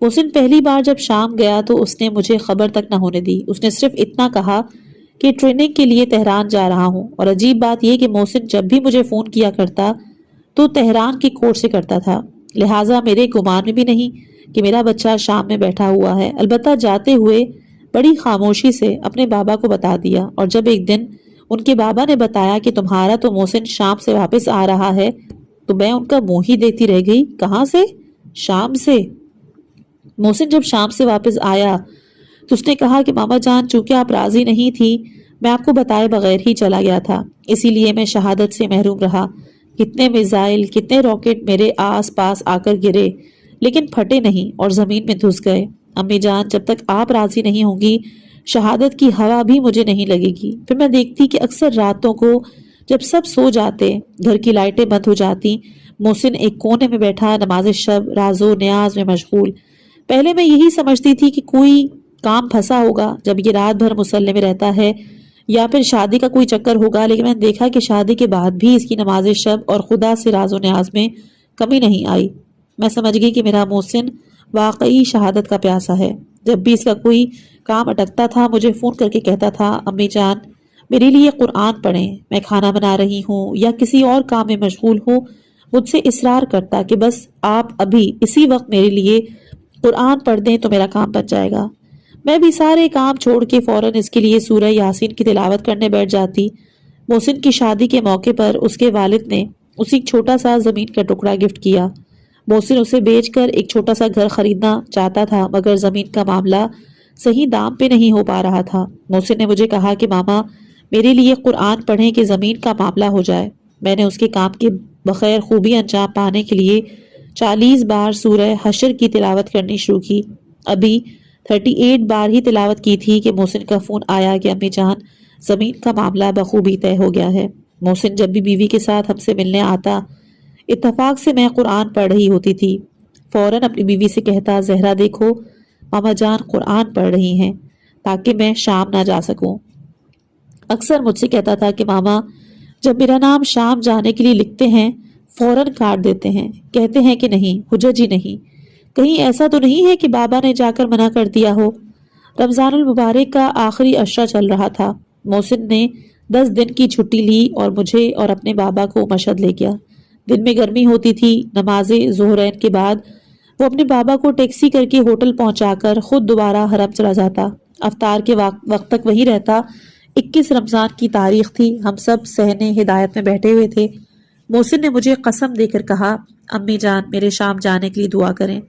محسن پہلی بار جب شام گیا تو اس نے مجھے خبر تک نہ ہونے دی۔ اس نے صرف اتنا کہا کہ ٹریننگ کے لیے تہران جا رہا ہوں، اور عجیب بات یہ کہ محسن جب بھی مجھے فون کیا کرتا تو تہران کی کوٹ سے کرتا تھا، لہٰذا میرے گمان میں بھی نہیں کہ میرا بچہ شام میں بیٹھا ہوا ہے۔ البتہ جاتے ہوئے بڑی خاموشی سے اپنے بابا کو بتا دیا، اور جب ایک دن ان کے بابا نے بتایا کہ تمہارا تو محسن شام سے واپس آ رہا ہے تو میں ان کا منہ ہی دیکھتی رہ گئی۔ کہاں سے؟ شام سے۔ محسن جب شام سے واپس آیا تو اس نے کہا کہ ماما جان، چونکہ آپ راضی نہیں تھی میں آپ کو بتائے بغیر ہی چلا گیا تھا، اسی لیے میں شہادت سے محروم رہا۔ کتنے میزائل، کتنے راکٹ میرے آس پاس آ کر گرے لیکن پھٹے نہیں اور زمین میں دھس گئے۔ امی جان، جب تک آپ راضی نہیں ہوں گی شہادت کی ہوا بھی مجھے نہیں لگے گی۔ پھر میں دیکھتی کہ اکثر راتوں کو جب سب سو جاتے، گھر کی لائٹیں بند ہو جاتی، محسن ایک کونے میں بیٹھا نماز شب راز و نیاز میں مشغول۔ پہلے میں یہی سمجھتی تھی کہ کوئی کام پھنسا ہوگا جب یہ رات بھر مصلے میں رہتا ہے، یا پھر شادی کا کوئی چکر ہوگا، لیکن میں نے دیکھا کہ شادی کے بعد بھی اس کی نماز شب اور خدا سے راز و نیاز میں کمی نہیں آئی۔ میں سمجھ گئی کہ میرا محسن واقعی شہادت کا پیاسا ہے۔ جب بھی اس کا کوئی کام اٹکتا تھا مجھے فون کر کے کہتا تھا امی جان میرے لیے قرآن پڑھیں، میں کھانا بنا رہی ہوں یا کسی اور کام میں مشغول ہوں۔ مجھ سے اصرار کرتا کہ بس آپ ابھی اسی وقت میرے لیے قرآن پڑھ دیں تو میرا کام بن جائے گا۔ میں بھی سارے کام چھوڑ کے فوراً اس کے لیے سورہ یاسین کی تلاوت کرنے بیٹھ جاتی۔ محسن کی شادی کے موقع پر اس کے والد نے اسے ایک چھوٹا سا زمین کا ٹکڑا گفٹ کیا۔ محسن اسے بیچ کر ایک چھوٹا سا گھر خریدنا چاہتا تھا، مگر زمین کا معاملہ صحیح دام پہ نہیں ہو پا رہا تھا۔ محسن نے مجھے کہا کہ ماما میرے لیے قرآن پڑھیں کہ زمین کا معاملہ ہو جائے۔ میں نے اس کے کام کے بخیر خوبی انجام پانے کے لیے 40 بار سورہ حشر کی تلاوت کرنی شروع کی۔ ابھی 38 بار ہی تلاوت کی تھی کہ محسن کا فون آیا کہ امی جان زمین کا معاملہ بخوبی طے ہو گیا ہے۔ محسن جب بھی بیوی کے ساتھ ہم سے ملنے آتا اتفاق سے میں قرآن پڑھ رہی ہوتی تھی، فوراً اپنی بیوی سے کہتا زہرا دیکھو ماما جان قرآن پڑھ رہی ہیں، تاکہ میں شام نہ جا سکوں۔ اکثر مجھ سے کہتا تھا کہ ماما جب میرا نام شام جانے کے لیے لکھتے ہیں فوراً کاٹ دیتے ہیں، کہتے ہیں کہ نہیں حجج ہی نہیں، کہیں ایسا تو نہیں ہے کہ بابا نے جا کر منع کر دیا ہو۔ رمضان المبارک کا آخری عشرہ چل رہا تھا۔ محسن نے 10 دن کی چھٹی لی اور مجھے اور اپنے بابا کو مشہد لے گیا۔ دن میں گرمی ہوتی تھی، نماز ظہرین کے بعد وہ اپنے بابا کو ٹیکسی کر کے ہوٹل پہنچا کر خود دوبارہ حرم چلا جاتا، افطار کے وقت تک وہی رہتا۔ 21 رمضان کی تاریخ تھی، ہم سب صحن ہدایت میں بیٹھے ہوئے تھے۔ محسن نے مجھے قسم دے کر کہا امی جان میرے شام جانے کے لیے دعا کریں،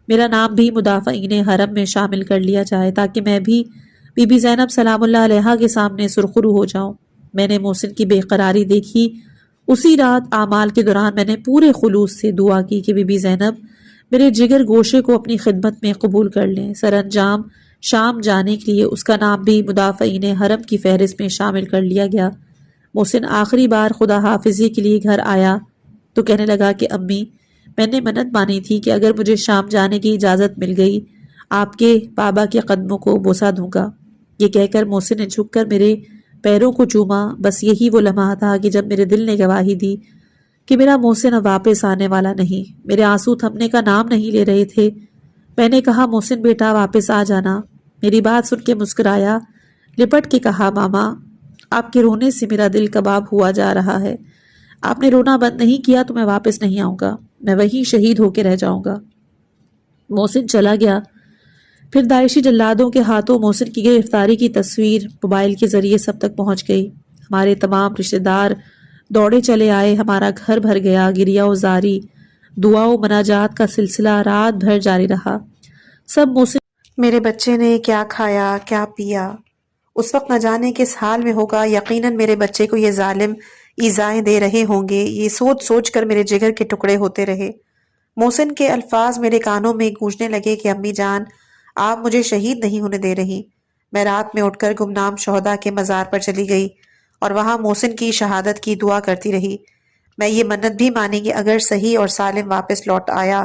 میرا نام بھی مدافعین حرم میں شامل کر لیا جائے تاکہ میں بھی بی بی زینب سلام اللہ علیہا کے سامنے سرخرو ہو جاؤں۔ میں نے محسن کی بے قراری دیکھی۔ اسی رات اعمال کے دوران میں نے پورے خلوص سے دعا کی کہ بی بی زینب میرے جگر گوشے کو اپنی خدمت میں قبول کر لیں۔ سر انجام شام جانے کے لیے اس کا نام بھی مدافعین حرم کی فہرست میں شامل کر لیا گیا۔ محسن آخری بار خدا حافظی کے لیے گھر آیا تو کہنے لگا کہ امی، میں نے منت مانی تھی کہ اگر مجھے شام جانے کی اجازت مل گئی آپ کے بابا کے قدموں کو بوسہ دوں گا۔ یہ کہہ کر محسن نے جھک کر میرے پیروں کو چوما۔ بس یہی وہ لمحہ تھا کہ جب میرے دل نے گواہی دی کہ میرا محسن اب واپس آنے والا نہیں۔ میرے آنسو تھمنے کا نام نہیں لے رہے تھے۔ میں نے کہا، محسن بیٹا واپس آ جانا۔ میری بات سن کے مسکرایا، لپٹ کے کہا، ماما آپ کے رونے سے میرا دل کباب ہوا جا رہا ہے۔ آپ نے رونا بند نہیں کیا تو میں واپس نہیں آؤں گا، میں وہیں شہید ہو کے رہ جاؤں گا۔ محسن چلا گیا۔ پھر داعشی جلادوں کے ہاتھوں محسن کی گرفتاری کی تصویر موبائل کے ذریعے سب تک پہنچ گئی۔ ہمارے تمام رشتہ دار دوڑے چلے آئے، ہمارا گھر بھر گیا۔ گریہ و زاری، دعا و مناجات کا سلسلہ رات بھر جاری رہا۔ سب محسن میرے بچے نے کیا کھایا کیا پیا اس وقت نہ جانے کس حال میں ہوگا، یقیناً میرے بچے کو یہ ظالم ایذائیں دے رہے ہوں گے، یہ سوچ سوچ کر میرے جگر کے ٹکڑے ہوتے رہے۔ محسن کے الفاظ میرے کانوں میں گونجنے لگے کہ امی جان، آپ مجھے شہید نہیں ہونے دے رہی۔ میں رات میں اٹھ کر گمنام شہداء کے مزار پر چلی گئی اور وہاں محسن کی شہادت کی دعا کرتی رہی۔ میں یہ منت بھی مانی کہ اگر صحیح اور سالم واپس لوٹ آیا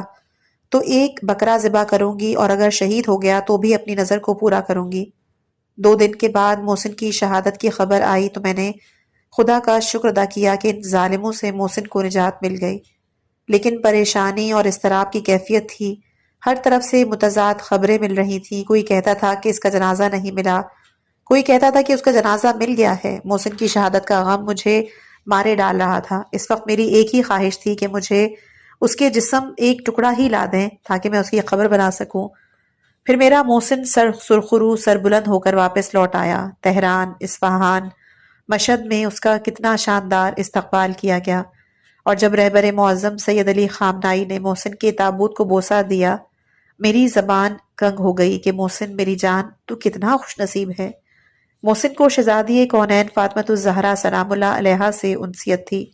تو ایک بکرا ذبح کروں گی، اور اگر شہید ہو گیا تو بھی اپنی نظر کو پورا کروں گی۔ 2 دن کے بعد محسن کی شہادت کی خبر آئی تو میں نے خدا کا شکر ادا کیا کہ ان ظالموں سے محسن کو نجات مل گئی، لیکن پریشانی اور اضطراب کی کیفیت تھی۔ ہر طرف سے متضاد خبریں مل رہی تھیں۔ کوئی کہتا تھا کہ اس کا جنازہ نہیں ملا، کوئی کہتا تھا کہ اس کا جنازہ مل گیا ہے۔ محسن کی شہادت کا غم مجھے مارے ڈال رہا تھا۔ اس وقت میری ایک ہی خواہش تھی کہ مجھے اس کے جسم ایک ٹکڑا ہی لا دیں تاکہ میں اس کی قبر بنا سکوں۔ پھر میرا محسن سرخرو سر بلند ہو کر واپس لوٹ آیا۔ تہران، اصفہان، مشہد میں اس کا کتنا شاندار استقبال کیا گیا، اور جب رہبر معظم سید علی خامنائی نے محسن کے تابوت کو بوسہ دیا، میری زبان کنگ ہو گئی کہ محسن میری جان تو کتنا خوش نصیب ہے۔ محسن کو شہزادی کونین فاطمۃ الزہرا سلام اللہ علیہا سے انسیت تھی۔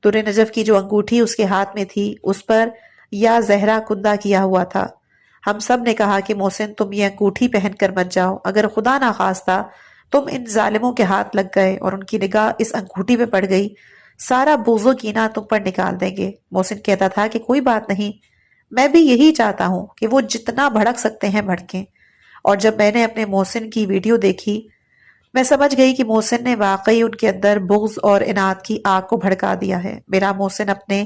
در نجف کی جو انگوٹھی اس کے ہاتھ میں تھی اس پر یا زہرا کندہ کیا ہوا تھا۔ ہم سب نے کہا کہ محسن تم یہ انگوٹھی پہن کر مت جاؤ، اگر خدا نخواستہ تم ان ظالموں کے ہاتھ لگ گئے اور ان کی نگاہ اس انگوٹھی پہ پڑ گئی، سارا بغض و کینہ تم پر نکال دیں گے۔ محسن کہتا تھا کہ کوئی بات نہیں، میں بھی یہی چاہتا ہوں کہ وہ جتنا بھڑک سکتے ہیں بھڑکیں۔ اور جب میں نے اپنے محسن کی ویڈیو دیکھی، میں سمجھ گئی کہ محسن نے واقعی ان کے اندر بغض اور اناد کی آگ کو بھڑکا دیا ہے۔ میرا محسن اپنے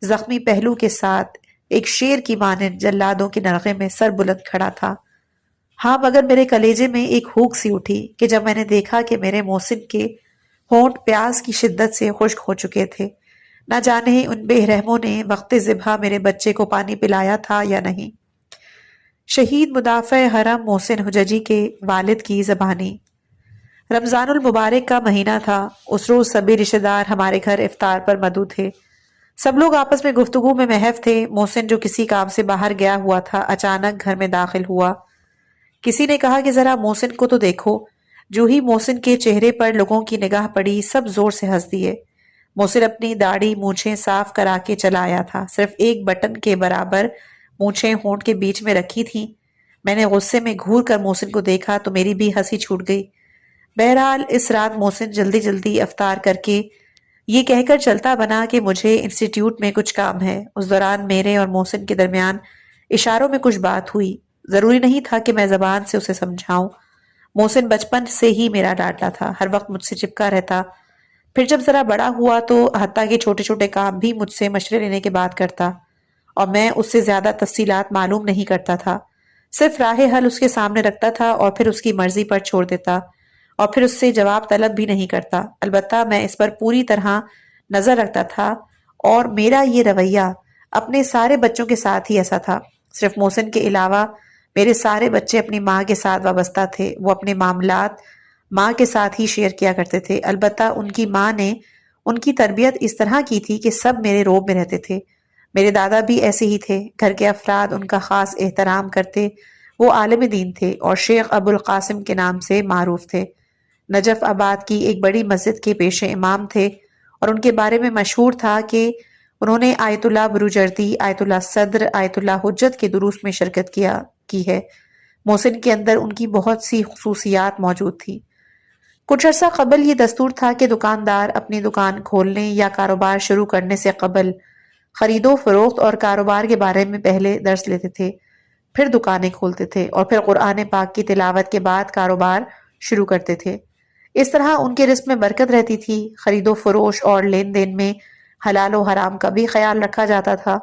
زخمی پہلو کے ساتھ ایک شیر کی مانند جلادوں کے نرغے میں سر بلند کھڑا تھا۔ ہاں، مگر میرے کلیجے میں ایک ہوک سی اٹھی کہ جب میں نے دیکھا کہ میرے محسن کے ہونٹ پیاس کی شدت سے خشک ہو چکے تھے، نہ جانے ان بے رحموں نے وقت ذبح میرے بچے کو پانی پلایا تھا یا نہیں۔ شہید مدافع حرم محسن حججی کے والد کی زبانی۔ رمضان المبارک کا مہینہ تھا۔ اس روز سبھی رشتہ دار ہمارے گھر افطار پر مدعو تھے۔ سب لوگ آپس میں گفتگو میں محو تھے۔ محسن جو کسی کام سے باہر گیا ہوا تھا اچانک گھر میں داخل ہوا۔ کسی نے کہا کہ ذرا محسن کو تو دیکھو۔ جو ہی محسن کے چہرے پر لوگوں کی نگاہ پڑی، سب زور سے ہنس دیے۔ محسن اپنی داڑھی مونچھیں صاف کرا کے چلا آیا تھا، صرف ایک بٹن کے برابر مونچھیں ہونٹ کے بیچ میں رکھی تھیں۔ میں نے غصے میں گھور کر محسن کو دیکھا تو میری بھی ہنسی چھوٹ گئی۔ بہرحال اس رات محسن جلدی جلدی افطار کر کے یہ کہہ کر چلتا بنا کہ مجھے انسٹیٹیوٹ میں کچھ کام ہے۔ اس دوران میرے اور محسن کے درمیان اشاروں میں کچھ بات ہوئی۔ ضروری نہیں تھا کہ میں زبان سے اسے سمجھاؤں۔ محسن بچپن سے ہی میرا ڈاٹا تھا، ہر وقت مجھ سے چپکا رہتا۔ پھر جب ذرا بڑا ہوا تو حتیٰ کہ چھوٹے چھوٹے کام بھی مجھ سے مشورے لینے کے بعد کرتا، اور میں اس سے زیادہ تفصیلات معلوم نہیں کرتا تھا۔ صرف راہ حل اس کے سامنے رکھتا تھا اور پھر اس کی مرضی پر چھوڑ دیتا، اور پھر اس سے جواب طلب بھی نہیں کرتا۔ البتہ میں اس پر پوری طرح نظر رکھتا تھا، اور میرا یہ رویہ اپنے سارے بچوں کے ساتھ ہی ایسا تھا۔ صرف محسن کے علاوہ میرے سارے بچے اپنی ماں کے ساتھ وابستہ تھے۔ وہ اپنے معاملات ماں کے ساتھ ہی شیئر کیا کرتے تھے۔ البتہ ان کی ماں نے ان کی تربیت اس طرح کی تھی کہ سب میرے روب میں رہتے تھے۔ میرے دادا بھی ایسے ہی تھے، گھر کے افراد ان کا خاص احترام کرتے۔ وہ عالم دین تھے اور شیخ ابو القاسم کے نام سے معروف تھے۔ نجف آباد کی ایک بڑی مسجد کے پیش امام تھے، اور ان کے بارے میں مشہور تھا کہ انہوں نے آیت اللہ بروجردی، آیت اللہ صدر، آیت اللہ حجت کے دروس میں شرکت کی ہے۔ محسن کے اندر ان کی بہت سی خصوصیات موجود تھی۔ کچھ عرصہ قبل یہ دستور تھا کہ دکاندار اپنی دکان کھولنے یا کاروبار شروع کرنے سے قبل خرید و فروخت اور کاروبار کے بارے میں پہلے درس لیتے تھے، پھر دکانیں کھولتے تھے اور پھر قرآن پاک کی تلاوت کے بعد کاروبار شروع کرتے تھے۔ اس طرح ان کے رزق میں برکت رہتی تھی۔ خرید و فروش اور لین دین میں حلال و حرام کا بھی خیال رکھا جاتا تھا۔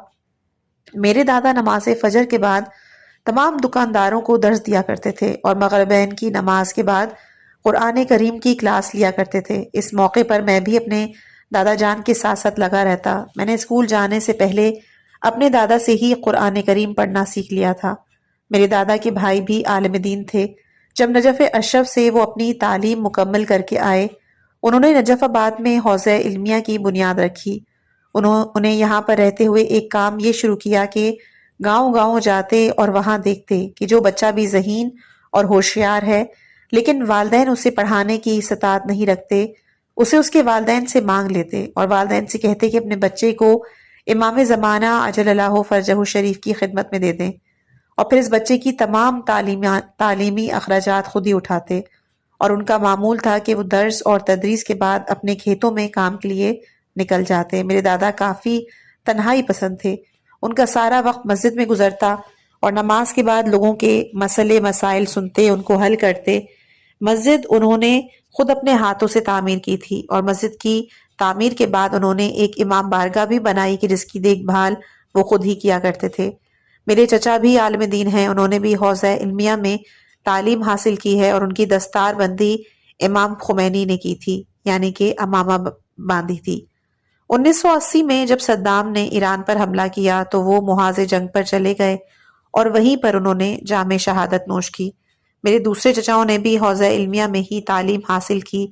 میرے دادا نماز فجر کے بعد تمام دکانداروں کو درس دیا کرتے تھے اور مغربین کی نماز کے بعد قرآن کریم کی کلاس لیا کرتے تھے۔ اس موقع پر میں بھی اپنے دادا جان کے ساتھ ساتھ لگا رہتا۔ میں نے اسکول جانے سے پہلے اپنے دادا سے ہی قرآن کریم پڑھنا سیکھ لیا تھا۔ میرے دادا کے بھائی بھی عالم دین تھے۔ جب نجف اشرف سے وہ اپنی تعلیم مکمل کر کے آئے، انہوں نے نجف آباد میں حوزہ علمیہ کی بنیاد رکھی۔ انہیں یہاں پر رہتے ہوئے ایک کام یہ شروع کیا کہ گاؤں گاؤں جاتے اور وہاں دیکھتے کہ جو بچہ بھی ذہین اور ہوشیار ہے لیکن والدین اسے پڑھانے کی استطاعت نہیں رکھتے، اسے اس کے والدین سے مانگ لیتے اور والدین سے کہتے کہ اپنے بچے کو امام زمانہ عجل اللہ فرجہ شریف کی خدمت میں دے دیں، اور پھر اس بچے کی تمام تعلیمی اخراجات خود ہی اٹھاتے، اور ان کا معمول تھا کہ وہ درس اور تدریس کے بعد اپنے کھیتوں میں کام کے لیے نکل جاتے۔ میرے دادا کافی تنہائی پسند تھے۔ ان کا سارا وقت مسجد میں گزرتا اور نماز کے بعد لوگوں کے مسئلے مسائل سنتے، ان کو حل کرتے۔ مسجد انہوں نے خود اپنے ہاتھوں سے تعمیر کی تھی اور مسجد کی تعمیر کے بعد انہوں نے ایک امام بارگاہ بھی بنائی کہ جس کی دیکھ بھال وہ خود ہی کیا کرتے تھے۔ میرے چچا بھی عالم دین ہیں، انہوں نے بھی حوزہ علمیہ میں تعلیم حاصل کی ہے اور ان کی دستار بندی امام خمینی نے کی تھی، یعنی کہ امامہ باندھی تھی۔ 1980 میں جب صدام نے ایران پر حملہ کیا تو وہ محاذ جنگ پر چلے گئے اور وہیں پر انہوں نے جام شہادت نوش کی۔ میرے دوسرے چچاؤں نے بھی حوزہ علمیہ میں ہی تعلیم حاصل کی،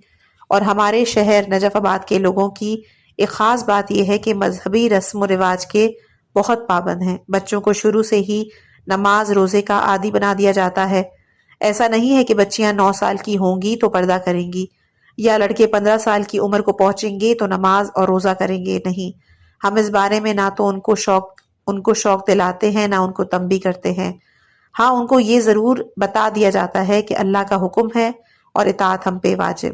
اور ہمارے شہر نجف آباد کے لوگوں کی ایک خاص بات یہ ہے کہ مذہبی رسم و رواج کے بہت پابند ہیں۔ بچوں کو شروع سے ہی نماز روزے کا عادی بنا دیا جاتا ہے۔ ایسا نہیں ہے کہ بچیاں 9 سال کی ہوں گی تو پردہ کریں گی، یا لڑکے 15 سال کی عمر کو پہنچیں گے تو نماز اور روزہ کریں گے، نہیں۔ ہم اس بارے میں نہ تو ان کو شوق دلاتے ہیں، نہ ان کو تنبیہ کرتے ہیں۔ ہاں، ان کو یہ ضرور بتا دیا جاتا ہے کہ اللہ کا حکم ہے اور اطاعت ہم پہ واجب۔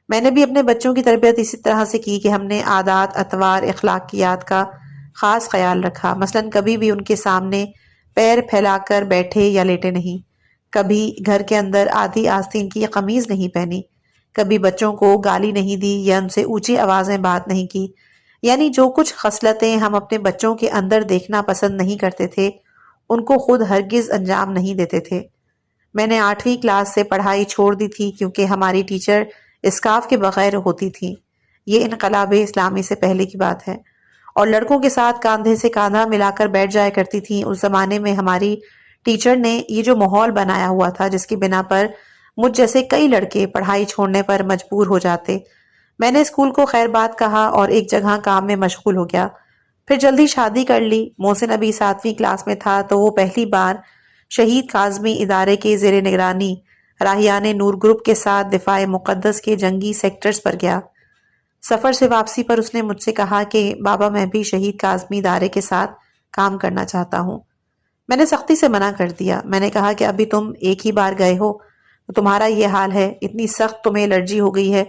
میں نے بھی اپنے بچوں کی تربیت اسی طرح سے کی کہ ہم نے عادات، اطوار، اخلاقیات کا خاص خیال رکھا۔ مثلاً کبھی بھی ان کے سامنے پیر پھیلا کر بیٹھے یا لیٹے نہیں، کبھی گھر کے اندر آدھی آستین کی قمیض نہیں پہنی، کبھی بچوں کو گالی نہیں دی یا ان سے اونچی آوازیں بات نہیں کی۔ یعنی جو کچھ خصلتیں ہم اپنے بچوں کے اندر دیکھنا پسند نہیں کرتے تھے، ان کو خود ہرگز انجام نہیں دیتے تھے۔ میں نے 8ویں کلاس سے پڑھائی چھوڑ دی تھی کیونکہ ہماری ٹیچر اسکارف کے بغیر ہوتی تھی۔ یہ انقلاب اسلامی سے پہلے کی بات ہے، اور لڑکوں کے ساتھ کاندھے سے کاندھا ملا کر بیٹھ جایا کرتی تھیں۔ اس زمانے میں ہماری ٹیچر نے یہ جو ماحول بنایا ہوا تھا جس کی بنا پر مجھ جیسے کئی لڑکے پڑھائی چھوڑنے پر مجبور ہو جاتے۔ میں نے اسکول کو خیر بات کہا اور ایک جگہ کام میں مشغول ہو گیا، پھر جلدی شادی کر لی۔ محسن ابھی 7ویں کلاس میں تھا تو وہ پہلی بار شہید کاظمی ادارے کے زیر نگرانی راہیان نور گروپ کے ساتھ دفاع مقدس کے جنگی سیکٹرز پر گیا۔ سفر سے واپسی پر اس نے مجھ سے کہا کہ بابا میں بھی شہید کاظمی ادارے کے ساتھ کام کرنا چاہتا ہوں۔ میں نے سختی سے منع کر دیا۔ میں نے کہا کہ ابھی تم ایک ہی بار گئے ہو تو تمہارا یہ حال ہے، اتنی سخت تمہیں الرجی ہو گئی ہے،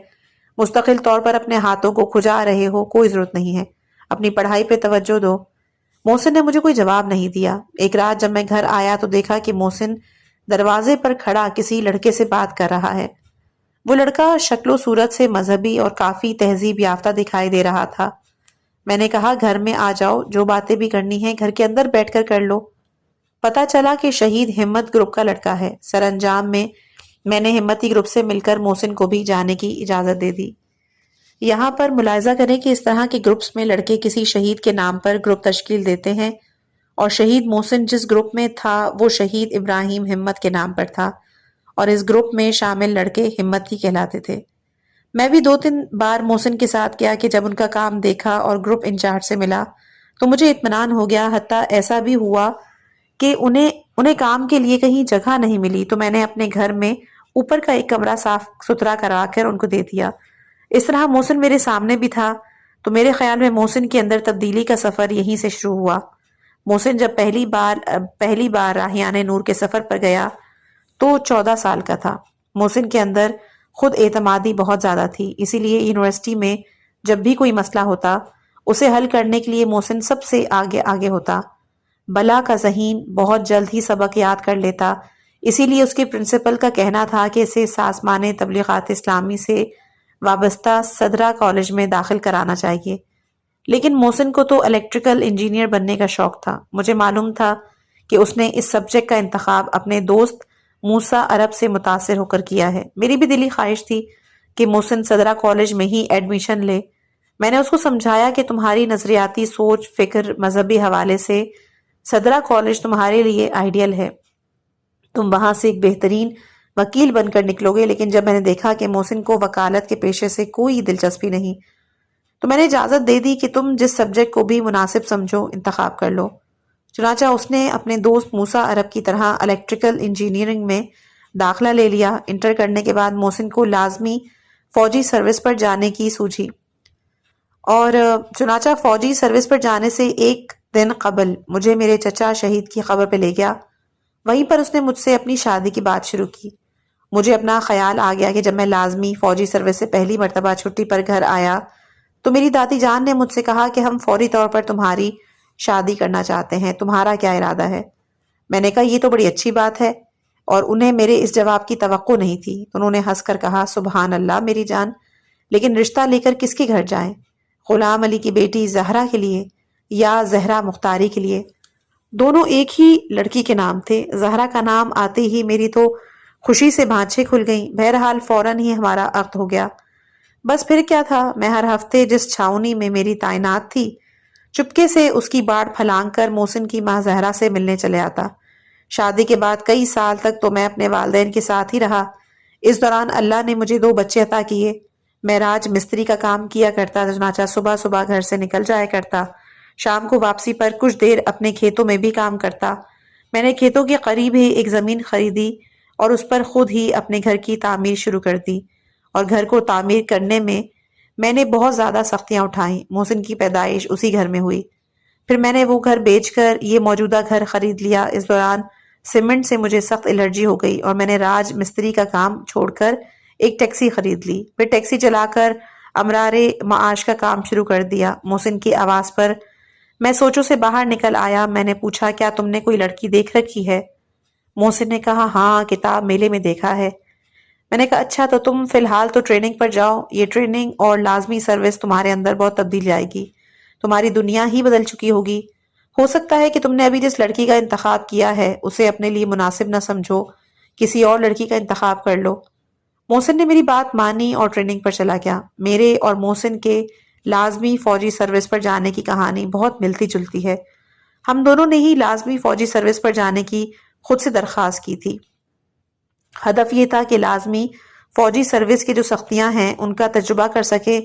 مستقل طور پر اپنے ہاتھوں کو کھجا رہے ہو، کوئی ضرورت نہیں ہے، اپنی پڑھائی پہ توجہ دو۔ محسن نے مجھے کوئی جواب نہیں دیا۔ ایک رات جب میں گھر آیا تو دیکھا کہ محسن دروازے پر کھڑا کسی لڑکے سے بات کر رہا ہے۔ وہ لڑکا شکل و صورت سے مذہبی اور کافی تہذیب یافتہ دکھائی دے رہا تھا۔ میں نے کہا گھر میں آ جاؤ، جو باتیں بھی کرنی ہیں گھر کے اندر بیٹھ کر لو۔ پتا چلا کہ شہید ہمت گروپ کا لڑکا ہے۔ سر انجام میں نے ہمتی گروپ سے مل کر محسن کو بھی جانے کی اجازت دے دی۔ یہاں پر ملاحظہ کریں کہ اس طرح کے گروپس میں لڑکے کسی شہید کے نام پر گروپ تشکیل دیتے ہیں، اور شہید محسن جس گروپ میں تھا وہ شہید ابراہیم ہمت کے نام پر تھا، اور اس گروپ میں شامل لڑکے ہمتی کہلاتے تھے۔ میں بھی 2-3 بار محسن کے ساتھ کیا کہ جب ان کا کام دیکھا اور گروپ انچارج سے ملا تو مجھے اطمینان ہو گیا۔ حتیٰ ایسا بھی ہوا کہ انہیں کام کے لیے کہیں جگہ نہیں ملی تو میں نے اپنے گھر میں اوپر کا ایک کمرہ صاف ستھرا کرا کر ان کو دے دیا۔ اس طرح محسن میرے سامنے بھی تھا، تو میرے خیال میں محسن کے اندر تبدیلی کا سفر یہیں سے شروع ہوا۔ محسن جب پہلی بار راہیان نور کے سفر پر گیا تو 14 سال کا تھا۔ محسن کے اندر خود اعتمادی بہت زیادہ تھی، اسی لیے یونیورسٹی میں جب بھی کوئی مسئلہ ہوتا اسے حل کرنے کے لیے محسن سب سے آگے آگے ہوتا۔ بلا کا ذہین بہت جلد ہی سبق یاد کر لیتا، اسی لیے اس کے پرنسپل کا کہنا تھا کہ اسے سازمان تبلیغات اسلامی سے وابستہ صدرہ کالج میں داخل کرانا چاہیے۔ لیکن محسن کو تو الیکٹریکل انجینئر بننے کا شوق تھا۔ مجھے معلوم تھا کہ اس نے اس سبجیکٹ کا انتخاب اپنے دوست موسیٰ عرب سے متاثر ہو کر کیا ہے۔ میری بھی دلی خواہش تھی کہ محسن صدرہ کالج میں ہی ایڈمیشن لے۔ میں نے اس کو سمجھایا کہ تمہاری نظریاتی سوچ، فکر، مذہبی حوالے سے صدرہ کالج تمہارے لیے آئیڈیل ہے، تم وہاں سے ایک بہترین وکیل بن کر نکلو گے۔ لیکن جب میں نے دیکھا کہ محسن کو وکالت کے پیشے سے کوئی دلچسپی نہیں تو میں نے اجازت دے دی کہ تم جس سبجیکٹ کو بھی مناسب سمجھو انتخاب کر لو۔ چنانچہ اس نے اپنے دوست موسیٰ عرب کی طرح الیکٹریکل انجینئرنگ میں داخلہ لے لیا۔ انٹر کرنے کے بعد محسن کو لازمی فوجی سروس پر جانے کی سوجھی، اور چنانچہ فوجی سروس پر جانے سے ایک دن قبل مجھے میرے چچا شہید کی خبر پہ لے گیا۔ وہیں پر اس نے مجھ سے اپنی شادی کی بات شروع کی۔ مجھے اپنا خیال آ گیا کہ جب میں لازمی فوجی سروس سے پہلی مرتبہ چھٹی پر گھر آیا تو میری دادی جان نے مجھ سے کہا کہ ہم فوری طور پر تمہاری شادی کرنا چاہتے ہیں، تمہارا کیا ارادہ ہے؟ میں نے کہا یہ تو بڑی اچھی بات ہے، اور انہیں میرے اس جواب کی توقع نہیں تھی۔ انہوں نے ہنس کر کہا سبحان اللہ میری جان، لیکن رشتہ لے کر کس کے گھر جائیں؟ غلام علی کی بیٹی زہرا کے لیے یا زہرا مختاری کے لیے؟ دونوں ایک ہی لڑکی کے نام تھے۔ زہرا کا نام آتے ہی میری تو خوشی سے بھانچیں کھل گئیں۔ بہرحال فوراً ہی ہمارا عقد ہو گیا۔ بس پھر کیا تھا، میں ہر ہفتے جس چھاؤنی میں میری تعینات تھی چپکے سے اس کی باڑ پھلانگ کر محسن کی ماں زہرا سے ملنے چلے آتا۔ شادی کے بعد کئی سال تک تو میں اپنے والدین کے ساتھ ہی رہا۔ اس دوران اللہ نے مجھے 2 بچے عطا کیے۔ میں راج مستری کا کام کیا کرتا، چنانچہ صبح صبح گھر سے نکل جایا کرتا، شام کو واپسی پر کچھ دیر اپنے کھیتوں میں بھی کام کرتا۔ میں نے کھیتوں کے قریب ہی ایک زمین خریدی اور اس پر خود ہی اپنے گھر کی تعمیر شروع کر دی، اور گھر کو تعمیر کرنے میں نے بہت زیادہ سختیاں اٹھائیں۔ محسن کی پیدائش اسی گھر میں ہوئی، پھر میں نے وہ گھر بیچ کر یہ موجودہ گھر خرید لیا۔ اس دوران سیمنٹ سے مجھے سخت الرجی ہو گئی اور میں نے راج مستری کا کام چھوڑ کر ایک ٹیکسی خرید لی، پھر ٹیکسی چلا کر امرار معاش کا کام شروع کر دیا۔ محسن کی آواز پر میں سوچوں سے باہر نکل آیا۔ میں نے پوچھا کیا تم نے کوئی لڑکی دیکھ رکھی ہے؟ محسن نے کہا ہاں، کتاب میلے میں دیکھا ہے۔ میں نے کہا اچھا، تو تم فی الحال تو ٹریننگ پر جاؤ، یہ ٹریننگ اور لازمی سروس تمہارے اندر بہت تبدیل آئے گی، تمہاری دنیا ہی بدل چکی ہوگی۔ ہو سکتا ہے کہ تم نے ابھی جس لڑکی کا انتخاب کیا ہے اسے اپنے لیے مناسب نہ سمجھو، کسی اور لڑکی کا انتخاب کر لو۔ محسن نے میری بات مانی اور ٹریننگ پر چلا گیا۔ میرے اور محسن کے لازمی فوجی سروس پر جانے کی کہانی بہت ملتی جلتی ہے۔ ہم دونوں نے ہی لازمی فوجی سروس پر جانے کی خود سے درخواست کی تھی۔ ہدف یہ تھا کہ لازمی فوجی سروس کی جو سختیاں ہیں ان کا تجربہ کر سکیں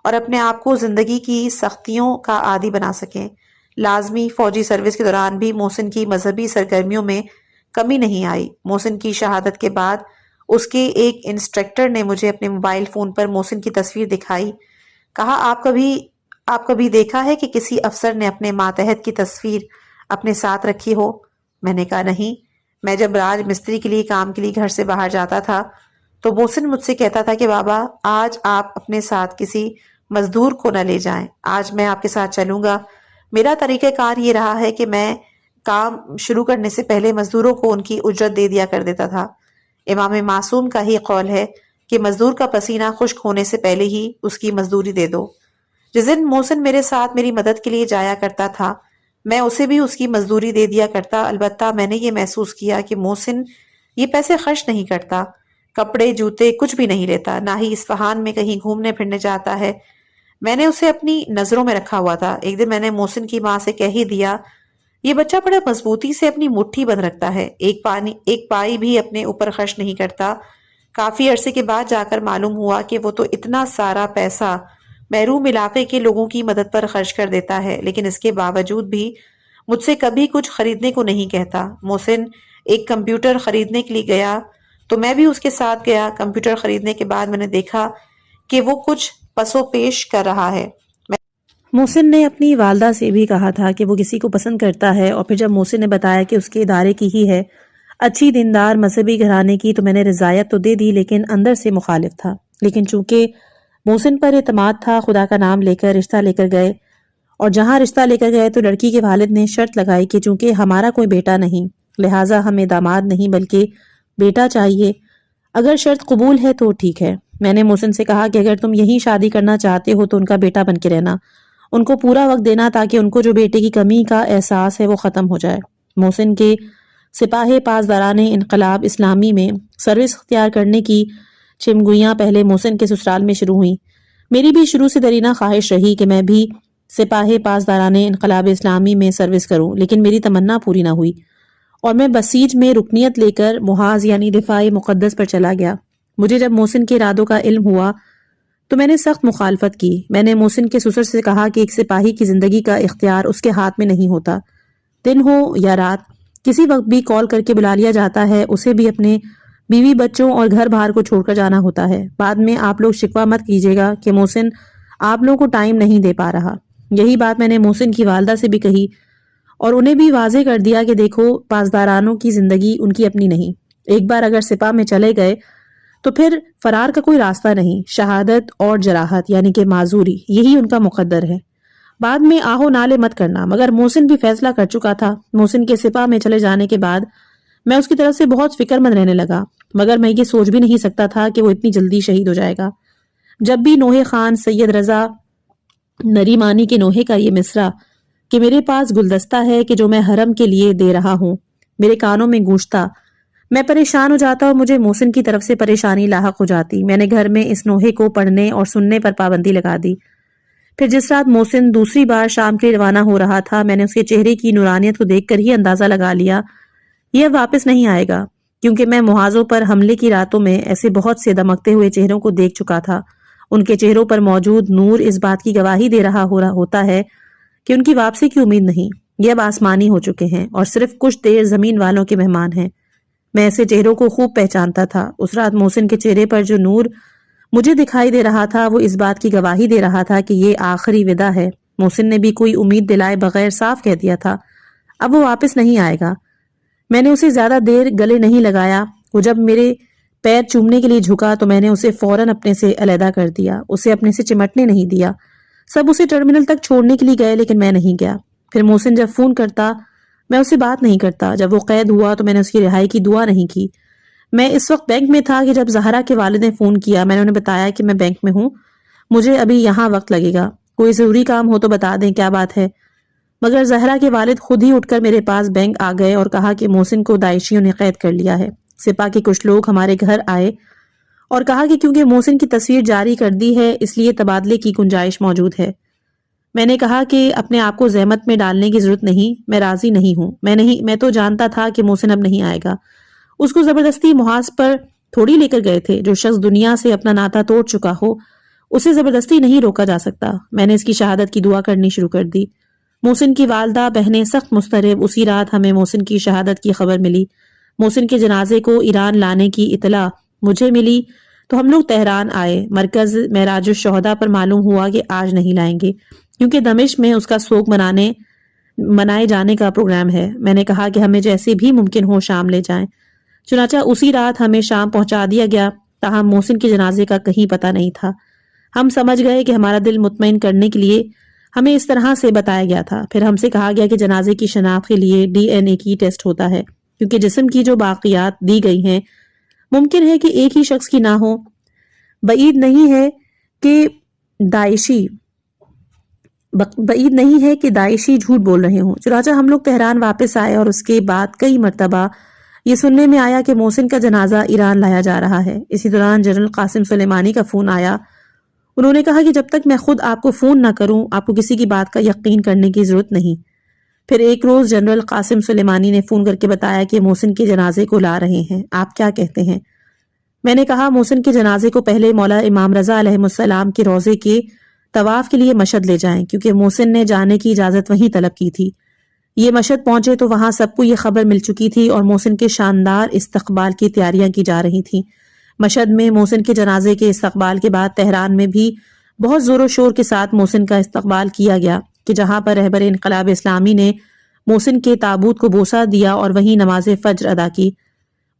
اور اپنے آپ کو زندگی کی سختیوں کا عادی بنا سکیں۔ لازمی فوجی سروس کے دوران بھی محسن کی مذہبی سرگرمیوں میں کمی نہیں آئی۔ محسن کی شہادت کے بعد اس کے ایک انسٹرکٹر نے مجھے اپنے موبائل فون پر محسن کی تصویر دکھائی، کہا آپ کبھی دیکھا ہے کہ کسی افسر نے اپنے ماتحت کی تصویر اپنے ساتھ رکھی ہو؟ میں نے کہا نہیں۔ میں جب راج مستری کے لیے کام کے لیے گھر سے باہر جاتا تھا تو محسن مجھ سے کہتا تھا کہ بابا آج آپ اپنے ساتھ کسی مزدور کو نہ لے جائیں، آج میں آپ کے ساتھ چلوں گا۔ میرا طریقہ کار یہ رہا ہے کہ میں کام شروع کرنے سے پہلے مزدوروں کو ان کی اجرت دے دیا کر دیتا تھا۔ امام معصوم کا ہی قول ہے کہ مزدور کا پسینہ خشک ہونے سے پہلے ہی اس کی مزدوری دے دو۔ جس دن محسن میرے ساتھ میری مدد کے لیے جایا کرتا تھا میں اسے بھی اس کی مزدوری دے دیا کرتا۔ البتہ میں نے یہ محسوس کیا کہ محسن یہ پیسے خرچ نہیں کرتا، کپڑے جوتے کچھ بھی نہیں لیتا، نہ ہی اصفہان میں کہیں گھومنے پھرنے جاتا ہے۔ میں نے اسے اپنی نظروں میں رکھا ہوا تھا۔ ایک دن میں نے محسن کی ماں سے کہہ ہی دیا یہ بچہ بڑا مضبوطی سے اپنی مٹھی بند رکھتا ہے، ایک پائی بھی اپنے اوپر خرچ نہیں کرتا۔ کافی عرصے کے بعد جا کر معلوم ہوا کہ وہ تو اتنا سارا پیسہ محروم علاقے کے لوگوں کی مدد پر خرچ کر دیتا ہے، لیکن اس کے باوجود بھی مجھ سے کبھی کچھ خریدنے کو نہیں کہتا۔ محسن ایک کمپیوٹر خریدنے کے لیے گیا تو میں بھی اس کے ساتھ گیا۔ کمپیوٹر خریدنے کے بعد میں نے دیکھا کہ وہ کچھ پس و پیش کر رہا ہے۔ محسن نے اپنی والدہ سے بھی کہا تھا کہ وہ کسی کو پسند کرتا ہے، اور پھر جب محسن نے بتایا کہ اس کے ادارے کی ہی ہے، اچھی دیندار مذہبی گھرانے کی تو میں نے رضایت تو دے دی، لیکن اندر سے مخالف تھا۔ لیکن چونکہ محسن پر اعتماد تھا، خدا کا نام لے کر رشتہ لے کر گئے، اور جہاں رشتہ لے کر گئے تو لڑکی کے والد نے شرط لگائی کہ چونکہ ہمارا کوئی بیٹا نہیں، لہٰذا ہمیں داماد نہیں بلکہ بیٹا چاہیے۔ اگر شرط قبول ہے تو ٹھیک ہے۔ میں نے محسن سے کہا کہ اگر تم یہی شادی کرنا چاہتے ہو تو ان کا بیٹا بن کے رہنا، ان کو پورا وقت دینا تاکہ ان کو جو بیٹے کی کمی کا احساس ہے وہ ختم ہو جائے۔ محسن کے سپاہ پاسداران انقلاب اسلامی میں سروس اختیار کرنے کی چمگوئیاں پہلے محسن کے سسرال میں شروع ہوئیں۔ میری بھی شروع سے درینہ خواہش رہی کہ میں بھی سپاہ پاسداران انقلاب اسلامی میں سروس کروں، لیکن میری تمنا پوری نہ ہوئی اور میں بسیج میں رکنیت لے کر محاذ یعنی دفاع مقدس پر چلا گیا۔ مجھے جب محسن کے ارادوں کا علم ہوا تو میں نے سخت مخالفت کی۔ میں نے محسن کے سسر سے کہا کہ ایک سپاہی کی زندگی کا اختیار اس کے ہاتھ میں نہیں ہوتا، دن ہو یا رات، کسی وقت بھی کال کر کے بلا لیا جاتا ہے، اسے بھی اپنے بیوی بچوں اور گھر بار کو چھوڑ کر جانا ہوتا ہے۔ بعد میں آپ لوگ شکوہ مت کیجیے گا کہ محسن آپ لوگوں کو ٹائم نہیں دے پا رہا۔ یہی بات میں نے محسن کی والدہ سے بھی کہی اور انہیں بھی واضح کر دیا کہ دیکھو، پاسدارانوں کی زندگی ان کی اپنی نہیں، ایک بار اگر سپاہ میں چلے گئے تو پھر فرار کا کوئی راستہ نہیں، شہادت اور جراحت یعنی کہ معذوری، یہی ان کا مقدر ہے۔ بعد میں آہو نالے مت کرنا۔ مگر محسن بھی فیصلہ کر چکا تھا۔ محسن کے سپاہ میں چلے جانے کے بعد میں اس کی طرف سے بہت فکر مند رہنے لگا، مگر میں یہ سوچ بھی نہیں سکتا تھا کہ وہ اتنی جلدی شہید ہو جائے گا۔ جب بھی نوحے خان سید رضا نریمانی کے نوحے کا یہ مصرع کہ میرے پاس گلدستہ ہے کہ جو میں حرم کے لیے دے رہا ہوں میرے کانوں میں گونجتا، میں پریشان ہو جاتا اور مجھے محسن کی طرف سے پریشانی لاحق ہو جاتی۔ میں نے گھر میں اس نوحے کو پڑھنے اور سننے پر پابندی لگا دی۔ پھر جس رات محسن دوسری بار شام کے لیے روانہ ہو رہا تھا، میں نے اس کے چہرے کی نورانیت کو دیکھ کر ہی اندازہ لگا لیا یہ اب واپس نہیں آئے گا، کیونکہ میں محاذوں پر حملے کی راتوں میں ایسے بہت سے دمکتے ہوئے چہروں کو دیکھ چکا تھا۔ ان کے چہروں پر موجود نور اس بات کی گواہی دے رہا ہوتا ہے کہ ان کی واپسی کی امید نہیں، یہ اب آسمانی ہو چکے ہیں اور صرف کچھ دیر زمین والوں کے مہمان ہیں۔ میں ایسے چہروں کو خوب پہچانتا تھا۔ اس رات محسن کے چہرے پر جو نور مجھے دکھائی دے رہا تھا وہ اس بات کی گواہی دے رہا تھا کہ یہ آخری وداع ہے۔ محسن نے بھی کوئی امید دلائے بغیر صاف کہہ دیا تھا اب وہ واپس نہیں آئے گا۔ میں نے اسے زیادہ دیر گلے نہیں لگایا۔ وہ جب میرے پیر چومنے کے لیے جھکا تو میں نے اسے فوراً اپنے سے علیحدہ کر دیا، اسے اپنے سے چمٹنے نہیں دیا۔ سب اسے ٹرمینل تک چھوڑنے کے لیے گئے لیکن میں نہیں گیا۔ پھر محسن جب فون کرتا میں اسے بات نہیں کرتا۔ جب وہ قید ہوا تو میں نے اس کی رہائی کی دعا نہیں کی۔ میں اس وقت بینک میں تھا کہ جب زہرا کے والد نے فون کیا، میں نے انہیں بتایا کہ میں بینک میں ہوں، مجھے ابھی یہاں وقت لگے گا، کوئی ضروری کام ہو تو بتا دیں کیا بات ہے۔ مگر زہرا کے والد خود ہی اٹھ کر میرے پاس بینک آ گئے اور کہا کہ محسن کو داعشیوں نے قید کر لیا ہے۔ سپاہ کے کچھ لوگ ہمارے گھر آئے اور کہا کہ کیونکہ محسن کی تصویر جاری کر دی ہے اس لیے تبادلے کی گنجائش موجود ہے۔ میں نے کہا کہ اپنے آپ کو زحمت میں ڈالنے کی ضرورت نہیں، میں راضی نہیں ہوں۔ میں تو جانتا تھا کہ محسن اب نہیں آئے گا، اس کو زبردستی محاذ پر تھوڑی لے کر گئے تھے۔ جو شخص دنیا سے اپنا ناتا توڑ چکا ہو اسے زبردستی نہیں روکا جا سکتا۔ میں نے اس کی شہادت کی دعا کرنی شروع کر دی۔ محسن کی والدہ بہنیں سخت مضطرب۔ اسی رات ہمیں محسن کی شہادت کی خبر ملی۔ محسن کے جنازے کو ایران لانے کی اطلاع مجھے ملی تو ہم لوگ تہران آئے۔ مرکز معراج الشہداء پر معلوم ہوا کہ آج نہیں لائیں گے کیونکہ دمشق میں اس کا سوگ منائے جانے کا پروگرام ہے۔ میں نے کہا کہ ہمیں جیسے بھی ممکن ہو شام لے جائیں۔ چنانچہ اسی رات ہمیں شام پہنچا دیا گیا، تاہم محسن کے جنازے کا کہیں پتہ نہیں تھا۔ ہم سمجھ گئے کہ ہمارا دل مطمئن کرنے کے لیے ہمیں اس طرح سے بتایا گیا تھا۔ پھر ہم سے کہا گیا کہ جنازے کی شناخت کے لیے DNA کی ٹیسٹ ہوتا ہے، کیونکہ جسم کی جو باقیات دی گئی ہیں ممکن ہے کہ ایک ہی شخص کی نہ ہو۔ بعید نہیں ہے کہ داعشی جھوٹ بول رہے ہوں۔ چنانچہ ہم لوگ تہران واپس آئے اور اس کے بعد کئی مرتبہ یہ سننے میں آیا کہ محسن کا جنازہ ایران لایا جا رہا ہے۔ اسی دوران جنرل قاسم سلیمانی کا فون آیا۔ انہوں نے کہا کہ جب تک میں خود آپ کو فون نہ کروں آپ کو کسی کی بات کا یقین کرنے کی ضرورت نہیں۔ پھر ایک روز جنرل قاسم سلیمانی نے فون کر کے بتایا کہ محسن کے جنازے کو لا رہے ہیں، آپ کیا کہتے ہیں؟ میں نے کہا محسن کے جنازے کو پہلے مولا امام رضا علیہ السلام کے روضے کے طواف کے لیے مشہد لے جائیں، کیونکہ محسن نے جانے کی اجازت وہیں طلب کی تھی۔ یہ مشہد پہنچے تو وہاں سب کو یہ خبر مل چکی تھی اور محسن کے شاندار استقبال کی تیاریاں کی جا رہی تھیں۔ مشہد میں محسن کے جنازے کے استقبال کے بعد تہران میں بھی بہت زور و شور کے ساتھ محسن کا استقبال کیا گیا کہ جہاں پر رہبر انقلاب اسلامی نے محسن کے تابوت کو بوسہ دیا اور وہیں نماز فجر ادا کی۔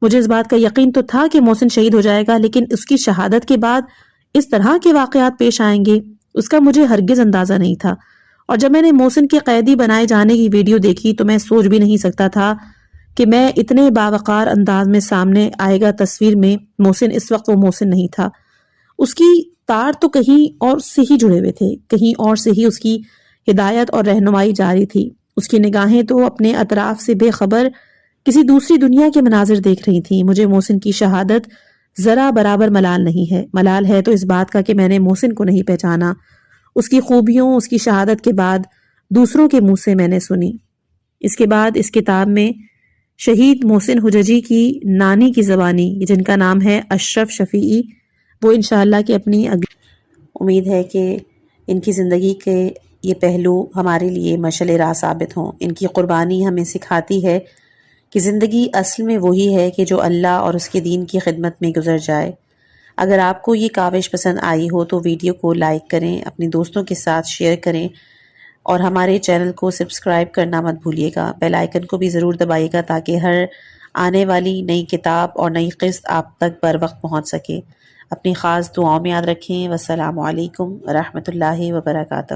مجھے اس بات کا یقین تو تھا کہ محسن شہید ہو جائے گا، لیکن اس کی شہادت کے بعد اس طرح کے واقعات پیش آئیں گے اس کا مجھے ہرگز اندازہ نہیں تھا۔ اور جب میں نے محسن کے قیدی بنائے جانے کی ویڈیو دیکھی تو میں سوچ بھی نہیں سکتا تھا کہ میں اتنے باوقار انداز میں سامنے آئے گا تصویر میں محسن۔ اس وقت وہ محسن نہیں تھا، اس کی تار تو کہیں اور سے ہی جڑے ہوئے تھے، کہیں اور سے ہی اس کی ہدایت اور رہنمائی جاری تھی۔ اس کی نگاہیں تو اپنے اطراف سے بے خبر کسی دوسری دنیا کے مناظر دیکھ رہی تھیں۔ مجھے محسن کی شہادت ذرا برابر ملال نہیں ہے۔ ملال ہے تو اس بات کا کہ میں نے محسن کو نہیں پہچانا، اس کی خوبیوں اس کی شہادت کے بعد دوسروں کے منہ سے میں نے سنی۔ اس کے بعد اس کتاب میں شہید محسن حججی کی نانی کی زبانی، جن کا نام ہے اشرف شفیعی، وہ انشاءاللہ کہ اپنی امید ہے کہ ان کی زندگی کے یہ پہلو ہمارے لیے مشعل راہ ثابت ہوں۔ ان کی قربانی ہمیں سکھاتی ہے کہ زندگی اصل میں وہی ہے کہ جو اللہ اور اس کے دین کی خدمت میں گزر جائے۔ اگر آپ کو یہ کاوش پسند آئی ہو تو ویڈیو کو لائک کریں، اپنے دوستوں کے ساتھ شیئر کریں اور ہمارے چینل کو سبسکرائب کرنا مت بھولیے گا۔ بیل آئیکن کو بھی ضرور دبائیے گا تاکہ ہر آنے والی نئی کتاب اور نئی قسط آپ تک بر وقت پہنچ سکے۔ اپنی خاص دعاؤں میں یاد رکھیں۔ والسلام علیکم ورحمۃ اللہ وبرکاتہ۔